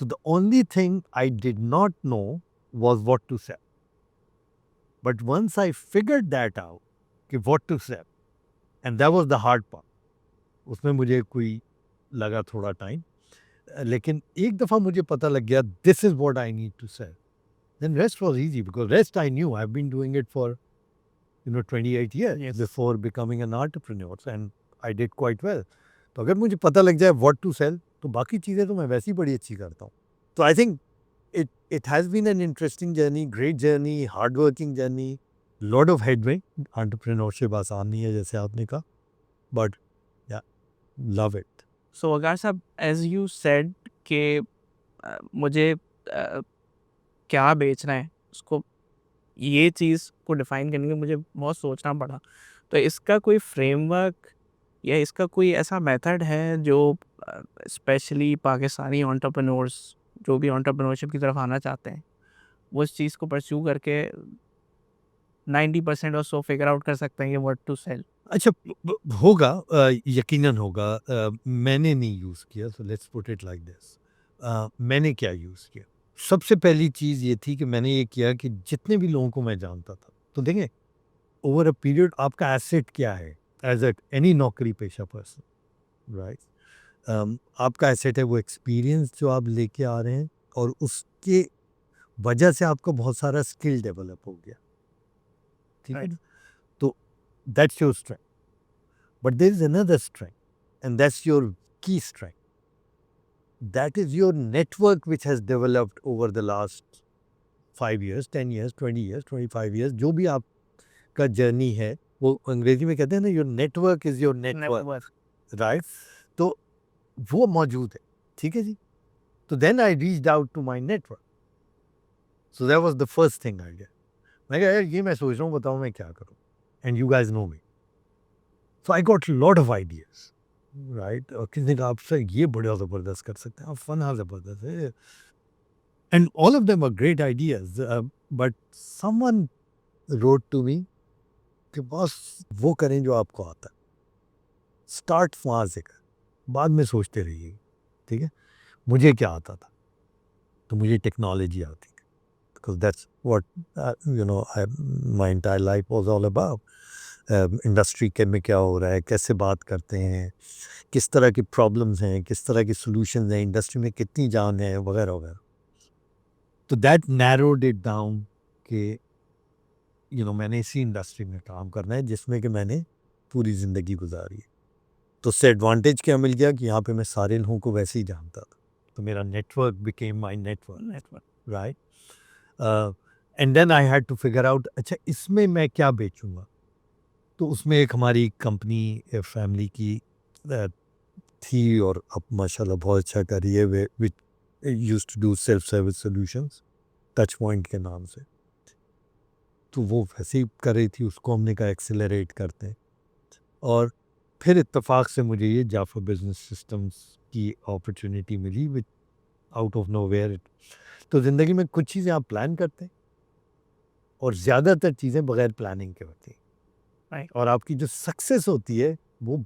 So the only thing I did not know was what to sell. But once I figured that out, कि what to sell, and that was the hard part. उसमें मुझे कोई लगा थोड़ा टाइम, लेकिन एक दफ़ा मुझे पता लग गया this is what I need to sell. Then rest was easy because rest I knew. I've been doing it for 28 years Yes. before becoming an entrepreneur and I did quite well. तो अगर मुझे पता लग जाए what to sell, तो बाकी चीज़ें तो मैं वैसे ही बड़ी अच्छी करता हूँ। तो I think it has been an interesting journey, great journey, hardworking journey, lot of headway. Entrepreneurship आसान नहीं है जैसे आपने कहा, but yeah, love it. सो वकार साहब, एज यू सेड कि मुझे क्या बेचना है, उसको ये चीज़ को डिफ़ाइन करने में मुझे बहुत सोचना पड़ा। तो इसका कोई फ्रेमवर्क या इसका कोई ऐसा मेथड है जो स्पेशली पाकिस्तानी एंटरप्रेन्योर्स जो भी एंटरप्रेन्योरशिप की तरफ आना चाहते हैं, वो इस चीज़ को परस्यू करके 90% और सो फिगर आउट कर सकते हैं कि व्हाट टू सेल? अच्छा होगा, यकीनन होगा। मैंने नहीं यूज़ किया, so let's put it like this. मैंने क्या यूज़ किया? सबसे पहली चीज़ ये थी कि मैंने ये किया कि जितने भी लोगों को मैं जानता था, तो देखें ओवर अ पीरियड आपका एसेट क्या है एज एनी नौकरी पेशा पर्सन, राइट? आपका एसेट है वो एक्सपीरियंस जो आप लेके आ रहे हैं, और उसके वजह से आपका बहुत सारा स्किल डेवलप हो गया, ठीक है Right. ना? तो that's your strength, but there is another strength and that's your key strength. That is your network which has developed over the last 5 years, 10 years, 20 years, 25 years. जो भी आपका जर्नी है, वो अंग्रेजी में कहते हैं ना, your network is your network, right? तो वो मौजूद है, ठीक है जी? तो then I reached out to my network. So that was the first thing I did. मैं कहा यार ये मैं सोच रहा हूँ, बताओ मैं क्या करूँ, and you guys know me. So I got lot of ideas, right? और किसी ने कहा आप सर ये बड़ा ज़बरदस्त कर सकते हैं, आप फन हाँ ज़बरदस्त है. And all of them are great ideas, but someone wrote to me कि बॉस वो करें जो आपको आता है, स्टार्ट वहाँ से कर, बाद में सोचते रहिए, ठीक है? मुझे क्या आता था? तो मुझे टेक्नोलॉजी आती है, because that's what my entire life was all about. Industry के में क्या हो रहा है, कैसे बात करते हैं, किस तरह की प्रॉब्लम्स हैं, किस तरह की सॉल्यूशंस हैं, इंडस्ट्री में कितनी जान है, वगैरह वगैरह. तो दैट नैरोड इट डाउन कि मैंने इसी इंडस्ट्री में काम करना है जिसमें कि मैंने पूरी ज़िंदगी गुजारी है. तो उससे एडवांटेज क्या मिल गया कि यहाँ पे मैं सारे लोगों को वैसे ही जानता था, तो मेरा network became my network, right? And then I had to figure out, अच्छा इसमें मैं क्या बेचूंगा. तो उसमें एक हमारी कंपनी फैमिली की थी, और अब माशाल्लाह बहुत अच्छा कर रही है, which used to do self service solutions, touch point के नाम से. तो वो वैसे ही कर रही थी, उसको हमने कहा एक्सेलरेट करते हैं. और फिर इत्तेफाक से मुझे ये जाफर बिजनेस सिस्टम्स की अपॉर्चुनिटी मिली विच आउट ऑफ नोवेयर. तो ज़िंदगी में कुछ चीज़ें आप प्लान करते हैं और ज़्यादातर चीज़ें बगैर प्लानिंग के होती हैं. Right. और आपकी जो सक्सेस होती है वो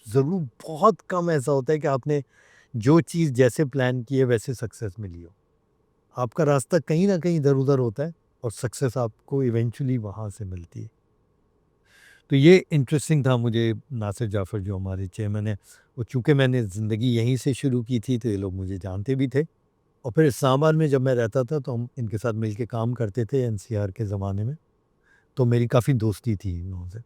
ज़रूर बहुत कम ऐसा होता है कि आपने जो चीज़ जैसे प्लान की है वैसे सक्सेस मिली हो। आपका रास्ता कहीं ना कहीं इधर उधर होता है और सक्सेस आपको इवेंचुअली वहाँ से मिलती है। तो ये इंटरेस्टिंग था मुझे। नासिर जाफ़र जो हमारे चेयरमैन हैं, वो चूँकि मैंने ज़िंदगी यहीं से शुरू की थी तो ये लोग मुझे जानते भी थे। और फिर इस्लामाबाद में जब मैं रहता था तो हम इनके साथ मिल के काम करते थे एनसीआर के ज़माने में। तो मेरी काफ़ी दोस्ती थी इन लोगों से।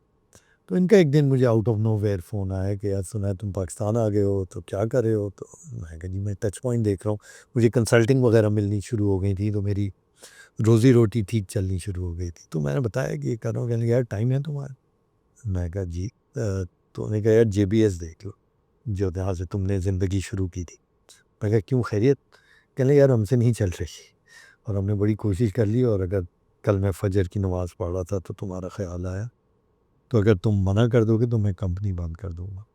तो इनका एक दिन मुझे आउट ऑफ नोवेयर फ़ोन आया कि यार सुना है तुम पाकिस्तान आ गए हो, तो क्या कर रहे हो? तो मैं कहा जी मैं टच पॉइंट देख रहा हूँ। मुझे कंसल्टिंग वगैरह मिलनी शुरू हो गई थी तो मेरी रोज़ी रोटी ठीक चलनी शुरू हो गई थी। तो मैंने बताया कि ये कर रहा हूँ। कहने लगे यार टाइम है तुम्हारा? मैं कहा जी। तो उन्होंने कहा यार जेबीएस देख लो, जो जहाँ से तुमने ज़िंदगी शुरू की थी। मैं कहा क्यों, खैरियत? कहने लगे यार हमसे नहीं चल रही और हमने बड़ी कोशिश कर ली, और अगर कल मैं फजर की नमाज़ पढ़ रहा था तो तुम्हारा ख़्याल आया, तो अगर तुम मना कर दोगे तो मैं कंपनी बंद कर दूँगा।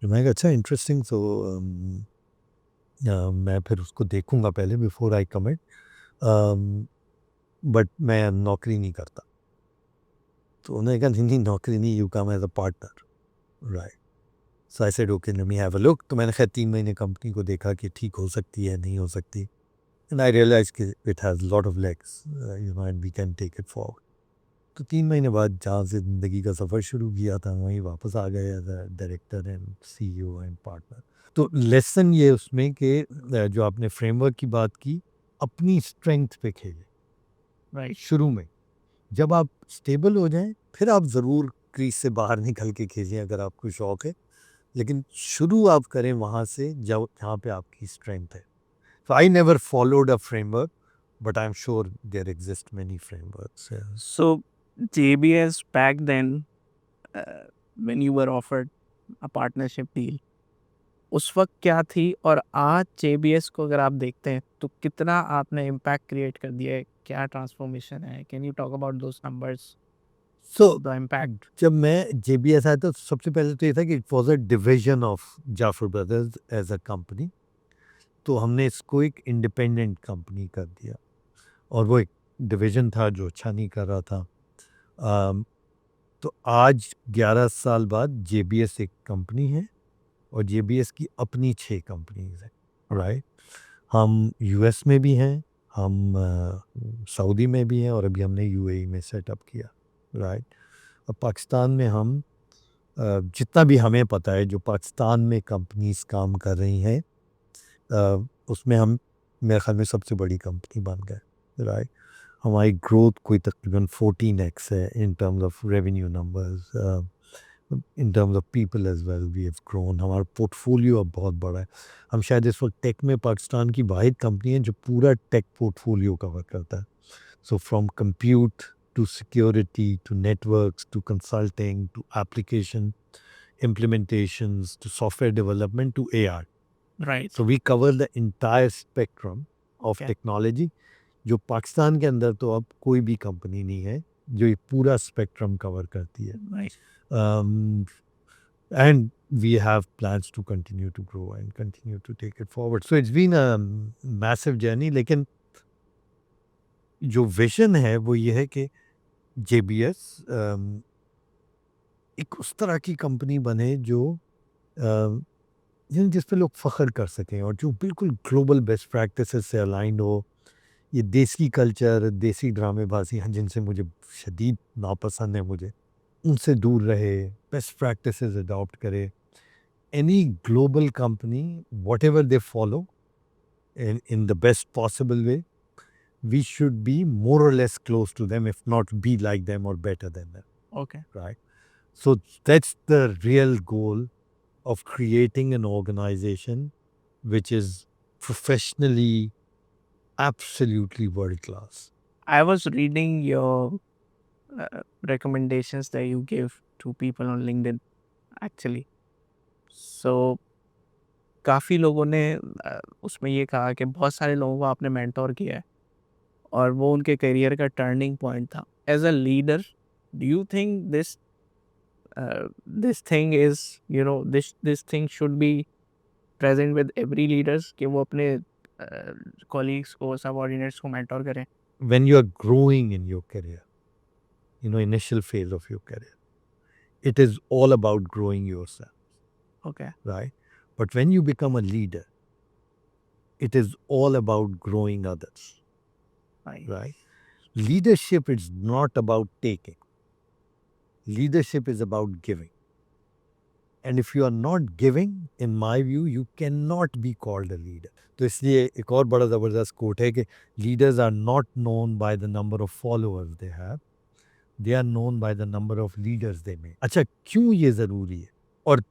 तो मैंने कहा अच्छा इंटरेस्टिंग। सो मैं फिर उसको देखूँगा पहले बिफोर आई कमिट, बट मैं नौकरी नहीं करता। तो उन्होंने कहा नहीं नहीं नौकरी नहीं, you come as a partner, right? So I said okay let me have a look. तो मैंने खैर 3 महीने कंपनी को देखा कि ठीक हो सकती है, नहीं हो सकती, एंड आई रियलाइज़ कि it has lot of legs, you know, and we can take it forward. तो 3 महीने बाद जहाँ से ज़िंदगी का सफ़र शुरू किया था वहीं वापस आ गए as a director and CEO and partner. तो लेसन ये उसमें कि जो आपने फ्रेमवर्क की बात की, अपनी स्ट्रेंथ पे खेलें Right. शुरू में। जब आप स्टेबल हो जाएँ फिर आप ज़रूर क्रीज़ से बाहर निकल के खींचिए अगर आपको शौक है। लेकिन शुरू आप करें वहाँ से जब जहाँ पे आपकी स्ट्रेंथ है। So I never followed a framework, but I'm sure there exist many frameworks. Yeah. So JBS back then, when you were offered a partnership deal, उस वक्त क्या थी और आज JBS को अगर आप देखते हैं तो कितना आपने इम्पैक्ट क्रिएट कर दिया है, क्या ट्रांसफॉर्मेशन है? Can you talk about those numbers, So the impact? जब मैं जेबीएस आया तो सबसे पहले तो ये था कि it was a division of Jaffer brothers as a company. तो हमने इसको एक इंडिपेंडेंट कंपनी कर दिया, और वो एक डिवीजन था जो अच्छा नहीं कर रहा था। अम, तो आज 11 साल बाद जेबीएस एक कंपनी है और जेबीएस की अपनी 6 कंपनीज हैं, राइट? हम यूएस में भी हैं, हम सऊदी में भी हैं, और अभी हमने यूएई में सेटअप किया, राइट? अब पाकिस्तान में हम जितना भी हमें पता है जो पाकिस्तान में कंपनीज काम कर रही हैं, उसमें हम मेरे ख्याल में सबसे बड़ी कंपनी बन गए, राइट? हमारी ग्रोथ कोई तकरीबन 14x है in terms of revenue numbers, in terms of people as well we have grown. हमारा पोर्टफोलियो अब बहुत बड़ा है। हम शायद इस वक्त टेक में पाकिस्तान की वाहिद कंपनी है जो पूरा टेक पोर्टफोलियो कवर करता है। So from compute to security to networks to consulting to application implementations to software development to AR. Right. So we cover the entire spectrum of Okay. technology, जो पाकिस्तान के अंदर तो अब कोई भी कंपनी नहीं है जो ये पूरा स्पेक्ट्रम कवर करती है। Right. And we have plans to continue to grow and continue to take it forward. So it's been a massive journey, लेकिन जो विजन है वो ये है कि JBS एक उस तरह की कंपनी बने जो जिस पे लोग फ़ख्र कर सकें और जो बिल्कुल ग्लोबल बेस्ट प्रैक्टिसेस से अलाइन हो। ये देसी कल्चर, देसी ड्रामेबाजी हैं जिनसे मुझे शदीद नापसंद है मुझे, उनसे दूर रहे, बेस्ट प्रैक्टिसेस अडॉप्ट करे। Any global company whatever they follow in the best possible way, we should be more or less close to them, if not be like them or better than them, okay. right? So that's the real goal of creating an organization which is professionally absolutely world class. I was reading your recommendations that you give to people on LinkedIn actually. So काफ़ी लोगों ने उसमें ये कहा कि बहुत सारे लोगों को आपने मेंटोर किया है और वो उनके करियर का टर्निंग पॉइंट था। As a leader, do you think this thing is, you know, this thing should be present with every leaders कि वो अपने कॉलीग्स को, सबऑर्डिनेट्स को मेंटोर करें? When you are growing in your career, initial phase of your career. It is all about growing yourself, Okay. right? But when you become a leader, it is all about growing others, Right. right? Leadership is not about taking. Leadership is about giving. And if you are not giving, in my view, you cannot be called a leader. तो इसलिए एक और बड़ा ज़बरदस्त coat है कि leaders are not known by the number of followers they have, they are known by the number of leaders they make. अच्छा, क्यों ये ज़रूरी है? और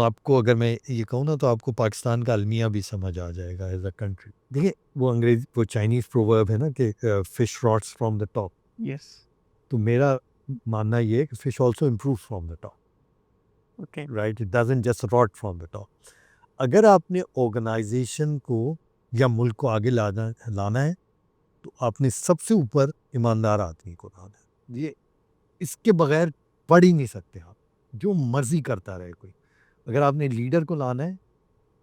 आपको अगर मैं ये कहूँ ना तो आपको पाकिस्तान का अलमिया भी समझ आ जाएगा एज अ कंट्री. देखिए वो चाइनीज़ प्रोवर्ब है ना कि fish rots from the top. Yes. तो मेरा मानना ये है कि fish also improve from the top. Okay. Right, it doesn't just rot from the top. अगर आपने ऑर्गेनाइजेशन को या मुल्क को आगे लाना है तो आपने सबसे ऊपर ईमानदार आदमी को लाना है. ये इसके बगैर पढ़ ही नहीं सकते आप, जो मर्जी करता रहे कोई. अगर आपने लीडर को लाना है,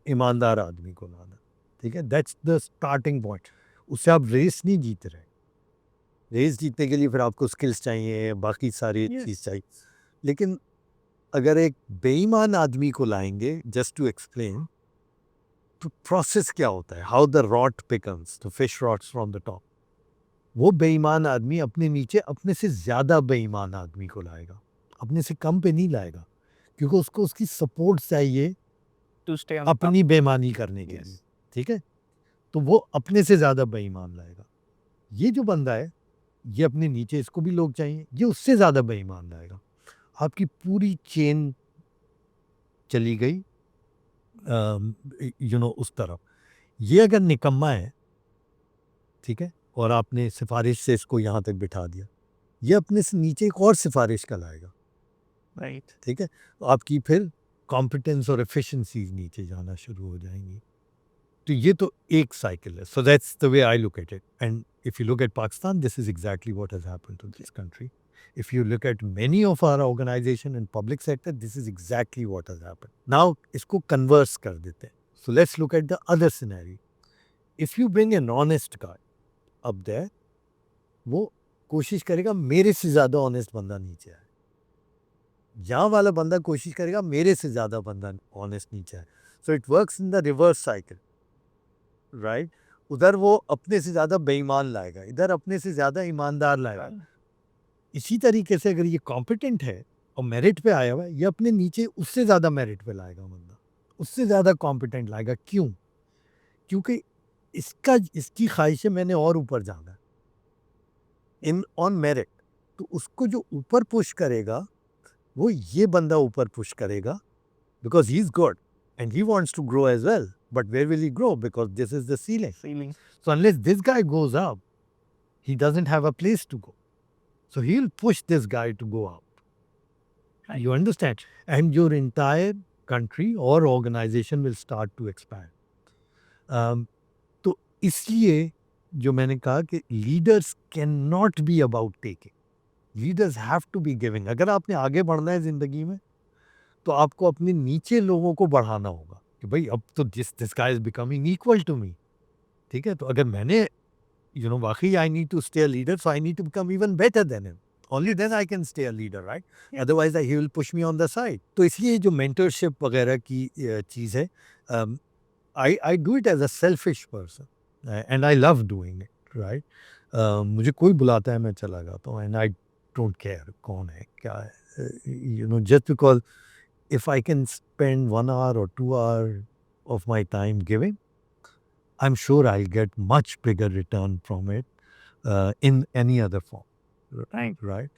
ईमानदार आदमी को लाना, ठीक है, दैट्स द स्टार्टिंग पॉइंट. उससे आप रेस नहीं जीत रहे. रेस जीतने के लिए फिर आपको स्किल्स चाहिए, बाकी सारी चीज़ चाहिए. लेकिन अगर एक बेईमान आदमी को लाएंगे, जस्ट टू एक्सप्लेन, तो प्रोसेस क्या होता है, how the rot becomes, the fish rots from the top. वो बेईमान आदमी अपने नीचे अपने से ज़्यादा बेईमान आदमी को लाएगा, अपने से कम पे नहीं लाएगा, क्योंकि उसको उसकी सपोर्ट चाहिए To stay on top. अपनी बेईमानी करने के Yes. लिए. ठीक है, तो वो अपने से ज़्यादा बेईमान लाएगा. ये जो बंदा है, ये अपने नीचे इसको भी लोग चाहिए, ये उससे ज़्यादा बेईमान लाएगा. आपकी पूरी चेन चली गई उस तरफ. ये अगर निकम्मा है, ठीक है, और आपने सिफारिश से इसको यहाँ तक बिठा दिया, ये अपने से नीचे एक और सिफारिश का लाएगा. Right. ठीक है, तो आपकी फिर कॉम्पिटेंस और एफिशिएंसीज नीचे जाना शुरू हो जाएंगी. तो ये तो एक साइकिल है. So that's the way I look at it. And if you look at Pakistan, this is exactly what has happened to this country. If you look at many of our organization and public sector, this is exactly what has happened. Now, इसको converse कर देते हैं. So let's look at the other scenario. If you bring an honest guy up there, वो कोशिश करेगा मेरे से ज़्यादा honest बंदा नीचे आए. यहाँ वाला बंदा कोशिश करेगा मेरे से ज़्यादा बंदा honest नीचे आए. So it works in the reverse cycle, right? उधर वो अपने से ज़्यादा बेईमान लाएगा, इधर अपने से ज़्यादा ईमानदार लाएगा. इसी तरीके से अगर ये कॉम्पिटेंट है और मेरिट पे आया हुआ है, ये अपने नीचे उससे ज़्यादा मेरिट पे लाएगा बंदा, उससे ज़्यादा कॉम्पिटेंट लाएगा. क्यों? क्योंकि इसकी ख्वाहिश है मैंने और ऊपर जाना है इन ऑन मेरिट. तो उसको जो ऊपर पुश करेगा, वो ये बंदा ऊपर पुश करेगा, because he is good and he wants to grow as well. But where will he grow? Because this is the ceiling. So unless this guy goes up, he doesn't have a place to go. So he'll push this guy to go up. You understand? And your entire country or organization will start to expand. तो इसलिए जो मैंने कहा कि leaders cannot be about taking. Leaders have to be giving. अगर आपने आगे बढ़ना है ज़िंदगी में, तो आपको अपने नीचे लोगों को बढ़ाना होगा कि भाई अब तो this guy is becoming equal to me. ठीक है, तो अगर मैंने वाकई I need to stay a leader, so I need to become even better than him. Only then I can stay a leader, right? Otherwise he will push me on the side. तो इसलिए जो mentorship वगैरह की चीज़ है, I do it as a selfish person and I love doing it, right? मुझे कोई बुलाता है मैं चला जाता हूँ and I don't care कौन है क्या है, just because if I can spend 1 hour or 2 hours of my time giving, I'm sure I'll get much bigger return from it in any other form. Right.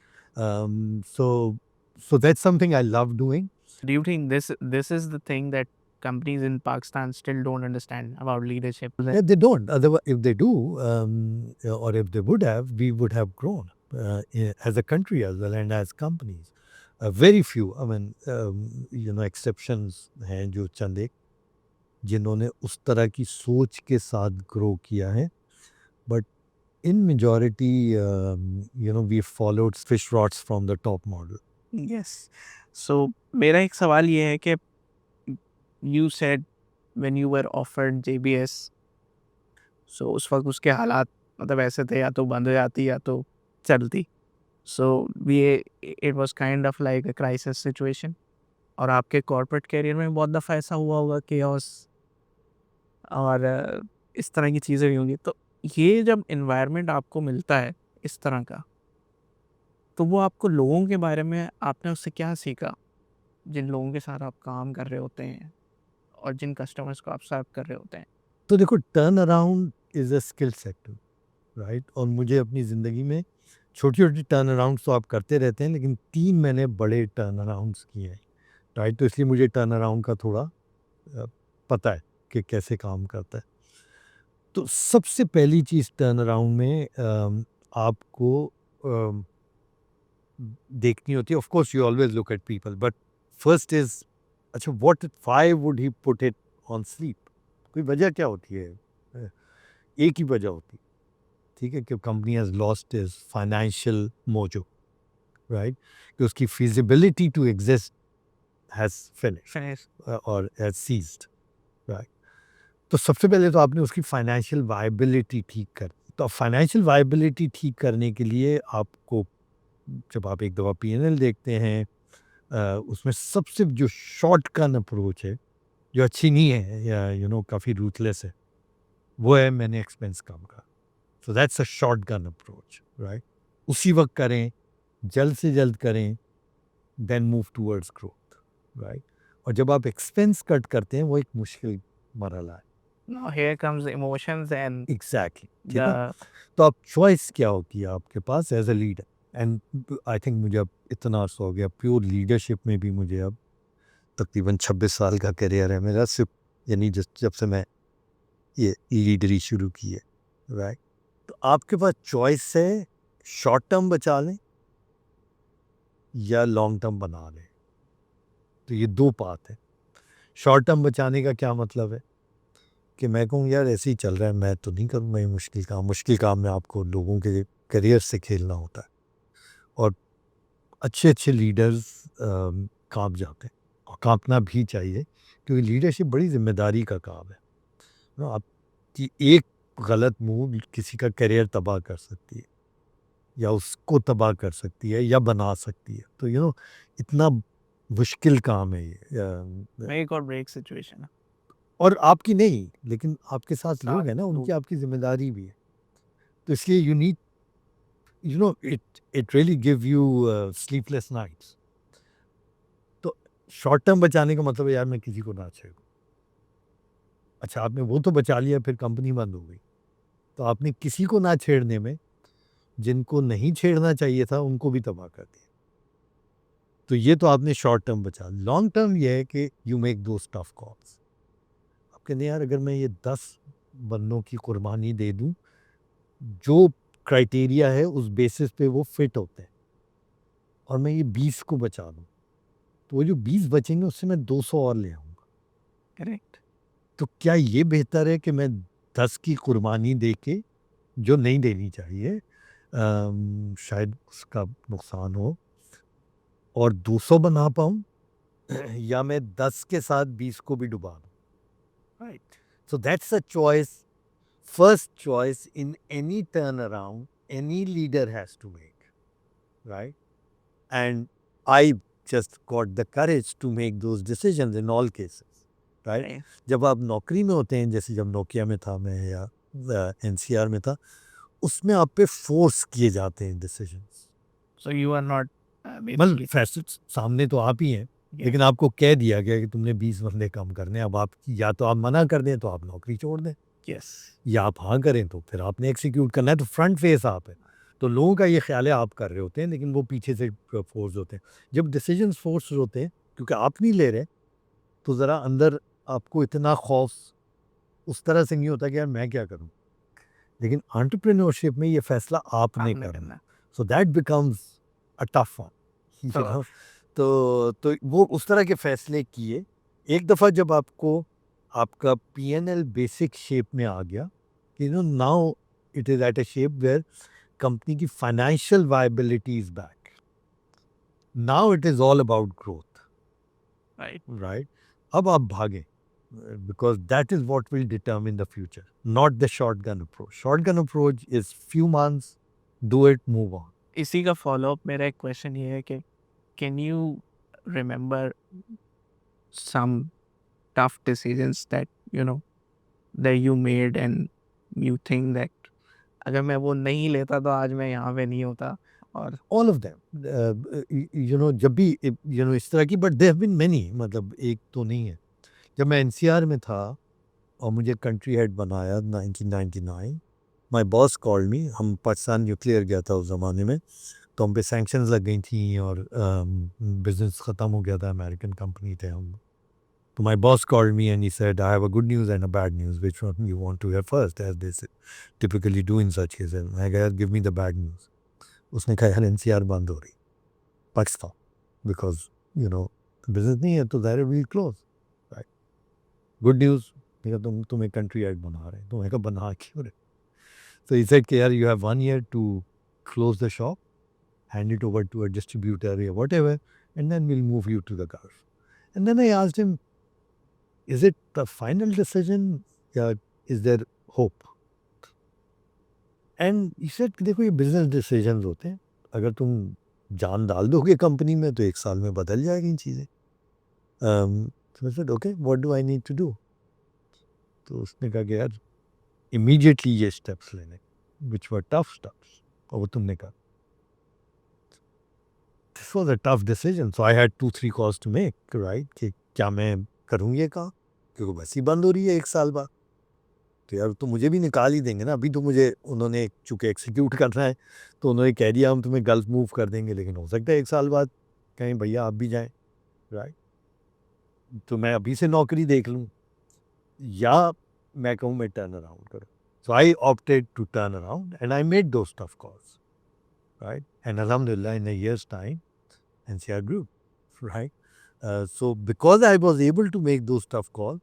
So that's something I love doing. Do you think this is the thing that companies in Pakistan still don't understand about leadership? Yeah, they don't. Otherwise, if they do, or if they would have, we would have grown as a country as well and as companies. Very few. I mean, exceptions हैं जो चंद एक जिन्होंने उस तरह की सोच के साथ ग्रो किया है. But in majority we followed fish rots from the top model. Yes. So मेरा एक सवाल ये है कि you said when you were offered JBS, so उस वक्त उसके हालात मतलब ऐसे थे, या तो बंद हो जाती या तो चलती. सो ये it was kind of like a crisis situation. और आपके कॉर्पोरेट करियर में बहुत दफ़ा ऐसा हुआ होगा केओस और इस तरह की चीज़ें हुई होंगी। तो ये जब एनवायरनमेंट आपको मिलता है इस तरह का, तो वो आपको लोगों के बारे में आपने उससे क्या सीखा? जिन लोगों के साथ आप काम कर रहे होते हैं और जिन कस्टमर्स को आप सर्व कर रहे होते हैं। तो देखो, turn around is a skill sector, right? और मुझे अपनी ज़िंदगी में छोटी-छोटी टर्न अराउंड्स तो आप करते रहते हैं, लेकिन 3 मैंने बड़े टर्न अराउंड्स किए हैं, राइट? तो इसलिए मुझे टर्न अराउंड का थोड़ा पता है कि कैसे काम करता है। तो सबसे पहली चीज़ टर्न अराउंड में आपको अम, देखनी होती है। Of course you always look at people, but first is, अच्छा, what why would he put it on sleep? कोई वजह क्या होती है? अ, एक ही वजह होती है, ठीक है, कि company has lost is financial mojo, right? कि उसकी feasibility to exist has finished और हैज़ सीज्ड, राइट? तो सबसे पहले तो आपने उसकी फाइनेंशियल वायबिलिटी ठीक कर। तो फाइनेंशियल वायबिलिटी ठीक करने के लिए आपको, जब आप एक दफ़ा पी&एल देखते हैं, उसमें सबसे जो शॉर्ट गन अप्रोच है, जो अच्छी नहीं है या काफ़ी रूथलेस है, वो है मैंने एक्सपेंस कम करा। So that's a short gun approach, right? उसी वक्त करें, जल्द से जल्द करें, then move towards growth, right? और जब आप एक्सपेंस कट करते हैं, वो एक मुश्किल मरहला है। Now here comes emotions and exactly, ठीक है? the तो अब चॉइस क्या होती है आपके पास as a leader? And I think मुझे अब इतना अर्सा हो गया प्योर लीडरशिप में भी, मुझे अब तकरीबन 26 साल का करियर है मेरा, सिर्फ यानी जब से मैं ये लीडरी शुरू की है, राइट? तो आपके पास चॉइस है, शॉर्ट टर्म बचा लें या लॉन्ग टर्म बना लें। तो ये दो पाथ है। शॉर्ट टर्म बचाने का क्या मतलब है? कि मैं कहूँ यार ऐसे ही चल रहा है, मैं तो नहीं करूँगा ये मुश्किल काम में आपको लोगों के करियर से खेलना होता है, और अच्छे अच्छे लीडर्स कांप जाते हैं, और कांपना भी चाहिए, क्योंकि लीडरशिप बड़ी जिम्मेदारी का काम है ना। आपकी एक गलत मूव किसी का करियर तबाह कर सकती है, या उसको तबाह कर सकती है, या बना सकती है। तो इतना मुश्किल काम है ये। make or break situation है। और आपकी नहीं, लेकिन आपके साथ लोग हैं ना, लोग। उनकी आपकी जिम्मेदारी भी है। तो इसलिए you need, it really give you sleepless nights. तो शॉर्ट टर्म बचाने का मतलब है यार मैं किसी को ना छेड़ूं। अच्छा, आपने वो तो बचा लिया, फिर कंपनी बंद हो गई, तो आपने किसी को ना छेड़ने में जिनको नहीं छेड़ना चाहिए था उनको भी तबाह कर दिया। तो ये तो आपने शॉर्ट टर्म बचा। लॉन्ग टर्म ये है कि you make those tough calls. आप कहते हैं यार अगर मैं ये 10 बंदों की कुर्बानी दे दूं, जो क्राइटेरिया है उस बेसिस पे वो फिट होते हैं, और मैं ये 20 को बचा दूं, तो वो जो 20 बचेंगे उससे मैं 200 और ले आऊँगा। करेक्ट। तो क्या ये बेहतर है कि मैं 10 की कुर्बानी दे के, जो नहीं देनी चाहिए, शायद उसका नुकसान हो, और 200 बना पाऊँ, या मैं 10 के साथ 20 को भी डुबा दूँ, right? So that's a choice, first choice in any turn around any leader has to make, right? And I just got the courage to make those decisions in all cases, right? जब आप नौकरी में होते हैं, जैसे जब Nokia में था मैं, या एनसीआर में था, उसमें आप पे फोर्स किए जाते हैं decisions. So you are not मतलब basically फैसले सामने तो आप ही हैं, लेकिन आपको कह दिया गया कि तुमने 20 बंदे कम करने हैं। अब आप या तो आप मना कर दें तो आप नौकरी छोड़ दें, yes। या आप हाँ करें तो फिर आपने एग्जीक्यूट करना है। तो फ्रंट फेस आप है, तो लोगों का ये ख्याल है आप कर रहे होते हैं, लेकिन वो पीछे से फोर्स होते हैं। जब डिसीजंस फोर्स होते हैं क्योंकि आप नहीं ले रहे, तो ज़रा अंदर आपको इतना खौफ उस तरह से नहीं होता कि यार मैं क्या करूं। लेकिन एंटरप्रेन्योरशिप में ये फैसला आपने आपने करना, करना। So that becomes a tough one, तो तो वो उस तरह के फैसले किए। एक दफ़ा जब आपको आपका पीएनएल बेसिक शेप में आ गया, now it is at a shape where company की financial viability is back, now it is all about growth, right. Right? अब आप भागें, because that is what will determine the future, not the shotgun approach. Shotgun approach is few months, do it, move on. इसी का follow up मेरा एक question ये है कि can you remember some tough decisions that that you made and you think that अगर मैं वो नहीं लेता तो आज मैं यहाँ पे नहीं होता और ऑल ऑफ देम जब भी इस तरह की, but there have been many, मतलब एक तो नहीं है। जब मैं एनसीआर में था और मुझे कंट्री हेड बनाया 1999, माय बॉस कॉल्ड मी। हम पाकिस्तान न्यूक्लियर गया था उस ज़माने में, तो हम पे सैंक्शंस लग गई थी और बिजनेस ख़त्म हो गया था, अमेरिकन कंपनी थे हम। तो my boss called me and he said I have a good news and a bad news, which one you want to hear first, as they typically do in such cases. मैं कहा, give me the bad news. उसने कहा, यार NCR बंद हो रही Pakistan, because business नहीं है तो ज़ाहिर will close, right. Good news, तुम एक कंट्री हेड बना रहे हैं। तो मैं कहा, बना क्यों रहे? So he said, यार you have 1 year to close the shop, hand it over to a distributor or whatever, and then we'll move you to the Gulf. And then I asked him, is it the final decision? Is there hope? And he said, देखो ये business decisions होते हैं, अगर तुम जान डाल दोगे company में तो 1 साल में बदल जाएगी चीज़ें। So I said, okay, what do I need to do? तो उसने कहा कि यार immediately ये steps लेने, which were tough steps, और वो तुमने कहा। This was a tough decision, so I had 2-3 calls to make, right? कि क्या मैं करूँ ये काम, क्योंकि बस ही बंद हो रही है 1 साल बाद। तो यार तो मुझे भी निकाल ही देंगे ना। अभी तो मुझे उन्होंने चूँकि एग्जीक्यूट करना है तो उन्होंने कह दिया हम तुम्हें गल्फ मूव कर देंगे, लेकिन हो सकता है 1 साल बाद कहें भैया आप भी जाएं, राइट। तो मैं अभी से नौकरी देख लूँ या मैं कहूँ मैं टर्न अराउंड करूँ। So I opted to turn around and I made those tough calls, right. And अल्हम्दुलिल्लाह in a years time NCR grew, right? So because I was able to make those tough calls,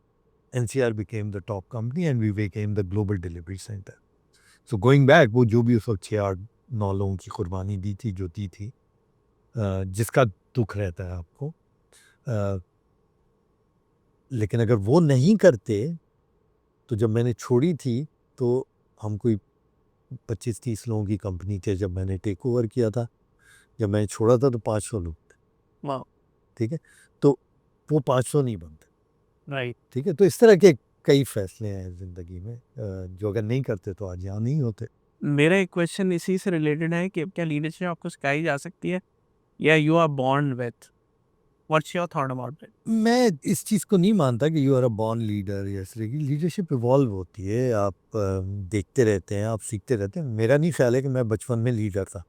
NCR became the top company and we became the global delivery center. So going back, वो जो भी उस वक्त 6-8-9 लोगों की कुर्बानी दी थी, जो दी थी, जिसका दुख रहता है आपको, लेकिन अगर वो नहीं करते तो जब मैंने छोड़ी थी तो हम कोई 25-30 लोगों की कंपनी थे जब मैंने टेक ओवर किया था। जब मैंने छोड़ा था तो 500 लोग थे, वाह, ठीक है। तो वो 500 नहीं बनते, राइट। ठीक है। तो इस तरह के कई फैसले हैं ज़िंदगी में, जो अगर नहीं करते तो आज यहाँ नहीं होते। मेरा एक क्वेश्चन इसी से रिलेटेड है कि क्या लीडरशिप आपको सिखाई जा सकती है या you are born with? What's your thought about it? मैं इस चीज़ को नहीं मानता कि you are a born leader या इस तरह की। लीडरशिप इवॉल्व होती है, आप देखते रहते हैं, आप सीखते रहते हैं। मेरा नहीं ख्याल है कि मैं बचपन में लीडर था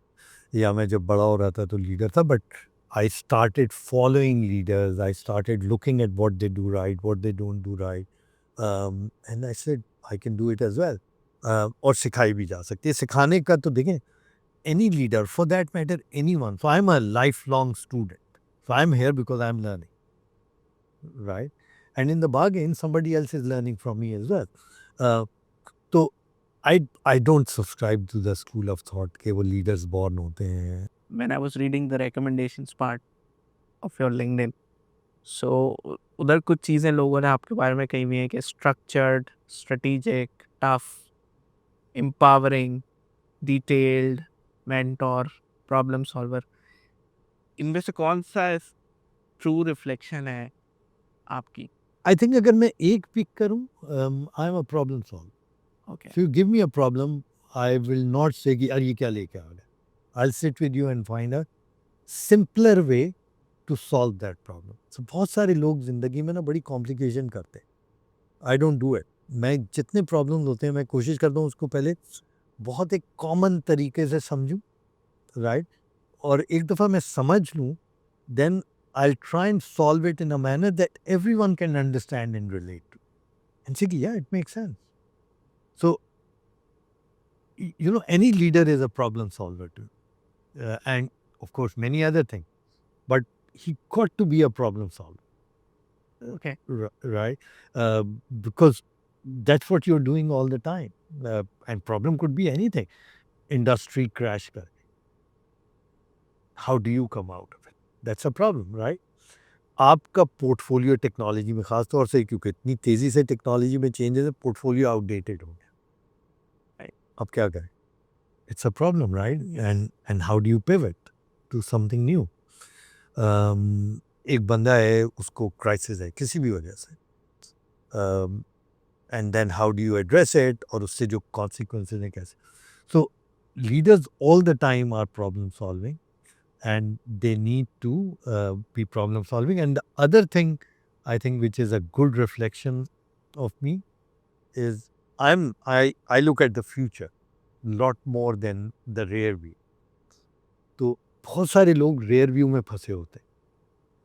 या मैं जब बड़ा हो रहा था तो लीडर था, but I started following leaders, I started looking at what they do right, what they don't do right, and I said I can do it as well. और सिखाई भी जा सकती है। सिखाने का तो देखें, any leader for that matter, any one. So I am a life long student, so I am here because I am learning, right? And in the bargain, somebody else is learning from me as well. तो I don't subscribe to the school of thought कि वो leaders born होते हैं। When I was reading the recommendations part of your LinkedIn, so उधर कुछ चीज़ें लोगों ने आपके बारे में कही हुई हैं कि structured, strategic, tough, empowering, detailed, mentor, problem solver. इनमें से कौन सा ट्रू रिफ्लेक्शन है आपकी? I think अगर मैं एक पिक करूँ, I am a problem solver. Okay, If you give me a problem, I will not say कि यार ये क्या लेके आ गए। I'll sit with you and find a simpler way to solve that problem. So बहुत सारे लोग ज़िंदगी में ना बड़ी कॉम्प्लिकेशन करते हैं। I don't do it. मैं जितने प्रॉब्लम्स होते हैं मैं कोशिश करता हूँ उसको पहले बहुत एक कॉमन तरीके से समझूं, राइट। और एक दफ़ा मैं समझ लूँ, then I'll try and solve it in a manner that everyone can understand and relate to. And say, yeah, it makes sense. So, any leader is a problem solver too. And of course, many other things. But he got to be a problem solver, okay, right? Because that's what you're doing all the time. And problem could be anything. Industry crash kar. How do you come out of it? That's a problem, right? आपका portfolio technology में, ख़ास तौर से क्योंकि इतनी तेज़ी से technology में चेंजेस है, पोर्टफोलियो आउटडेटेड हो गया। अब क्या करें? it's a problem, right? And how do you pivot to something new? एक बंदा है, उसको क्राइसिस है किसी भी वजह से, and then how do you address it, और उससे जो कॉन्सिक्वेंसेज हैं कैसे. So leaders all the time are problem solving, and they need to be problem solving. And the other thing I think which is a good reflection of me is I look at the future lot more than the rear view. तो बहुत सारे लोग rear view में फंसे होते हैं.